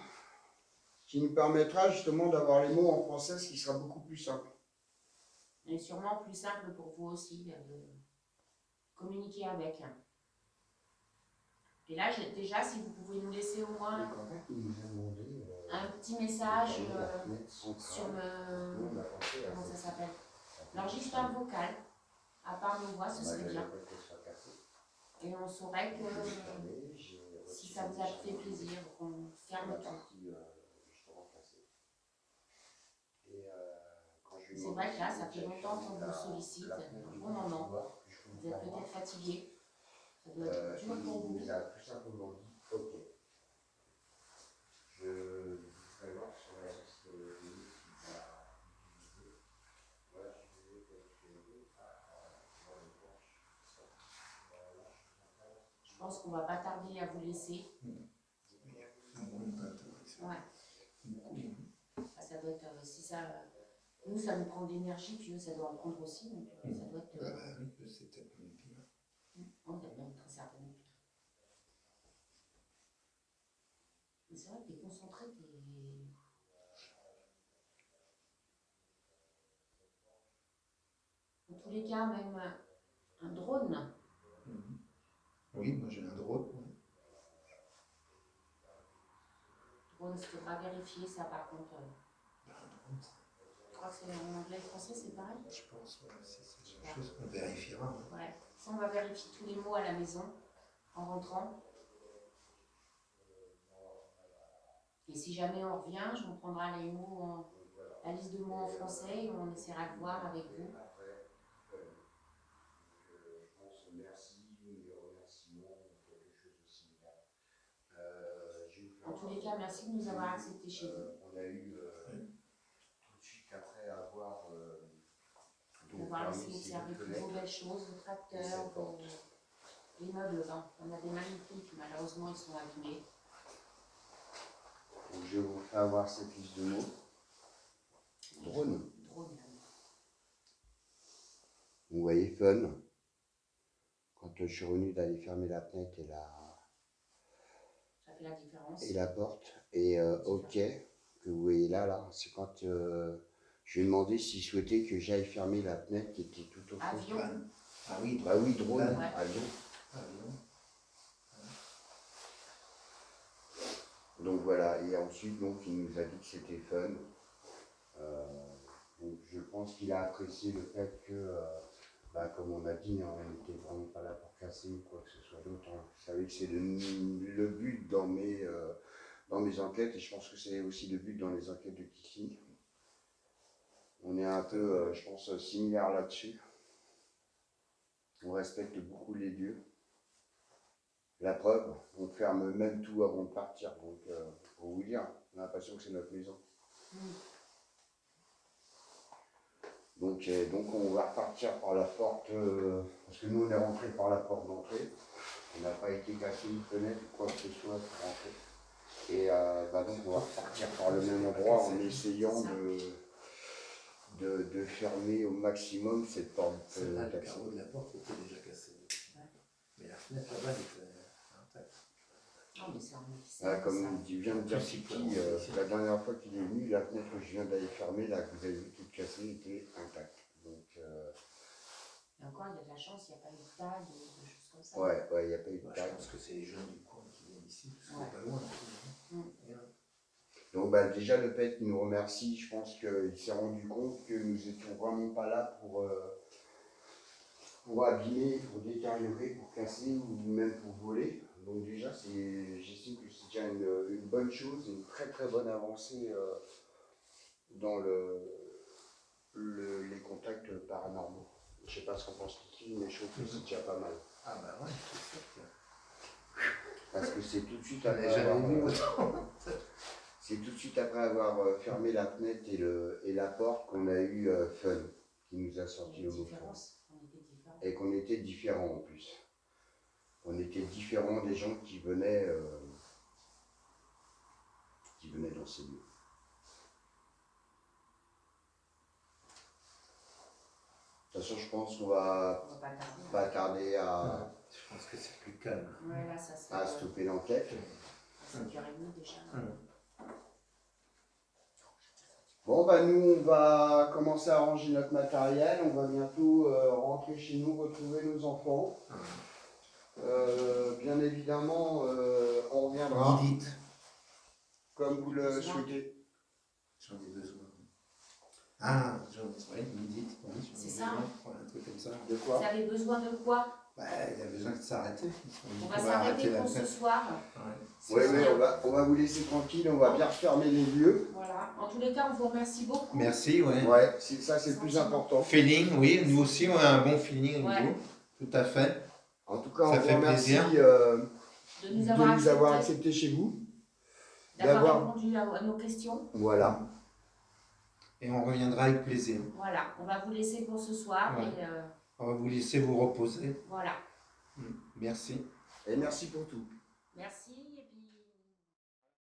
Ce qui nous permettra justement d'avoir les mots en français, ce qui sera beaucoup plus simple. Et sûrement plus simple pour vous aussi de communiquer avec. Et là, déjà, si vous pouvez nous laisser au moins un petit message sur le... Comment ça s'appelle? L'enregistreur vocal, à part nos voix, ce serait bien. Et on saurait que si ça vous a fait plaisir, qu'on ferme tout. C'est vrai que là, ça fait longtemps qu'on vous sollicite, un bon moment. Vous êtes peut-être fatigué. Ça doit être dur pour vous. Il a tout simplement dit, ok. Je vais voir sur la liste de qui va utiliser. Voilà, je disais que je pense qu'on ne va pas tarder à vous laisser. Ouais. Ça doit être, si ça, nous, ça nous prend de l'énergie, puis eux, ça doit en prendre aussi. Donc, ça doit être. C'est peut-être même pire. On va bien très certainement pire. Mais c'est vrai que tu es concentré, En tous les cas, même un drone. Oui, moi j'ai un drone. Drone, il faudra vérifier ça par contre. crois que c'est en anglais et français, c'est pareil. Je pense, ouais, c'est quelque chose qu'on vérifiera. Hein. Ouais. Ça, on va vérifier tous les mots à la maison en rentrant. Et si jamais on revient, on prendra les mots, la liste de mots en français et on essaiera de voir avec vous. En tous les cas, merci de nous avoir acceptés chez vous. On a eu tout de suite après avoir laissé observer toutes vos belles choses, vos tracteurs, les meubles. Hein. On a des magnifiques, malheureusement ils sont abîmés. Donc, je vous fais avoir cette liste de mots. Drone. Drone. Vous voyez fun. Quand je suis revenu d'aller fermer la fenêtre et ça fait la différence. Et la porte. Et OK, que vous voyez là, c'est quand je lui ai demandé s'il souhaitait que j'aille fermer la fenêtre qui était tout au fond. Avion. Ah oui, bah oui, drone, ouais. avion. Avion. Donc voilà, et ensuite donc, il nous a dit que c'était fun. Donc je pense qu'il a apprécié le fait que, comme on a dit, on n'était vraiment pas là pour casser ou quoi que ce soit d'autre. Hein. Vous savez que c'est le but dans mes enquêtes, et je pense que c'est aussi le but dans les enquêtes de Kiki. On est un peu, je pense, similaire là-dessus. On respecte beaucoup les lieux. La preuve, on ferme même tout avant de partir. Donc, pour vous dire, on a l'impression que c'est notre maison. Donc on va repartir par la porte, parce que nous on est rentré par la porte d'entrée. On n'a pas été cassé une fenêtre ou quoi que ce soit pour rentrer. Et donc on va repartir par le même endroit en essayant de fermer au maximum cette porte Le d'accès. carreau de la porte était déjà cassé. Mais la fenêtre là-bas était intacte. Comme tu viens de dire, Kiki, la dernière fois qu'il est venu, la fenêtre que je viens d'aller fermer, là, que vous avez vu toute cassée, était intacte. Donc, et encore, il y a de la chance, il n'y a pas eu de tag, de choses comme ça. Ouais, il n'y a pas eu de tag. Je pense que c'est les jeunes du coin qui viennent ici, parce que c'est pas loin. Donc déjà le pet nous remercie, je pense qu'il s'est rendu compte que nous n'étions vraiment pas là pour abîmer, pour détériorer, pour casser ou même pour voler. Donc déjà j'estime que c'est déjà une bonne chose, une très très bonne avancée dans les contacts paranormaux. Je ne sais pas ce qu'on pense Kiki, mais je trouve que c'est déjà pas mal. Ah bah ouais, c'est sûr que... Parce que c'est tout de suite après avoir fermé la fenêtre et la porte qu'on a eu fun, qui nous a sorti le mot fun. Et qu'on était différents en plus. On était différents des gens qui venaient dans ces lieux. De toute façon, je pense qu'on va pas tarder à... Je pense que c'est plus calme. Ouais, là, ça à stopper l'enquête. À 5h30 déjà. Bon, nous, on va commencer à ranger notre matériel. On va bientôt rentrer chez nous, retrouver nos enfants. Bien évidemment, on reviendra. Comme vous le souhaitez. J'en ai besoin. Ah, oui, médite. C'est ça. Un truc comme ça. De quoi? Vous avez besoin de quoi? Il a besoin de s'arrêter. On va s'arrêter pour ce soir. Oui, on va vous laisser tranquille, on va bien refermer les lieux. Voilà. En tous les cas, on vous remercie beaucoup. Merci, ouais. Ouais, ça c'est le plus important. Feeling, oui, nous aussi on a un bon feeling avec vous. Tout à fait. En tout cas, on ça vous fait remercie de nous avoir accepté chez vous. D'avoir répondu à nos questions. Voilà. Et on reviendra avec plaisir. Voilà, on va vous laisser pour ce soir. Ouais. Et on va vous laisser vous reposer. Voilà. Merci. Et merci pour tout. Merci.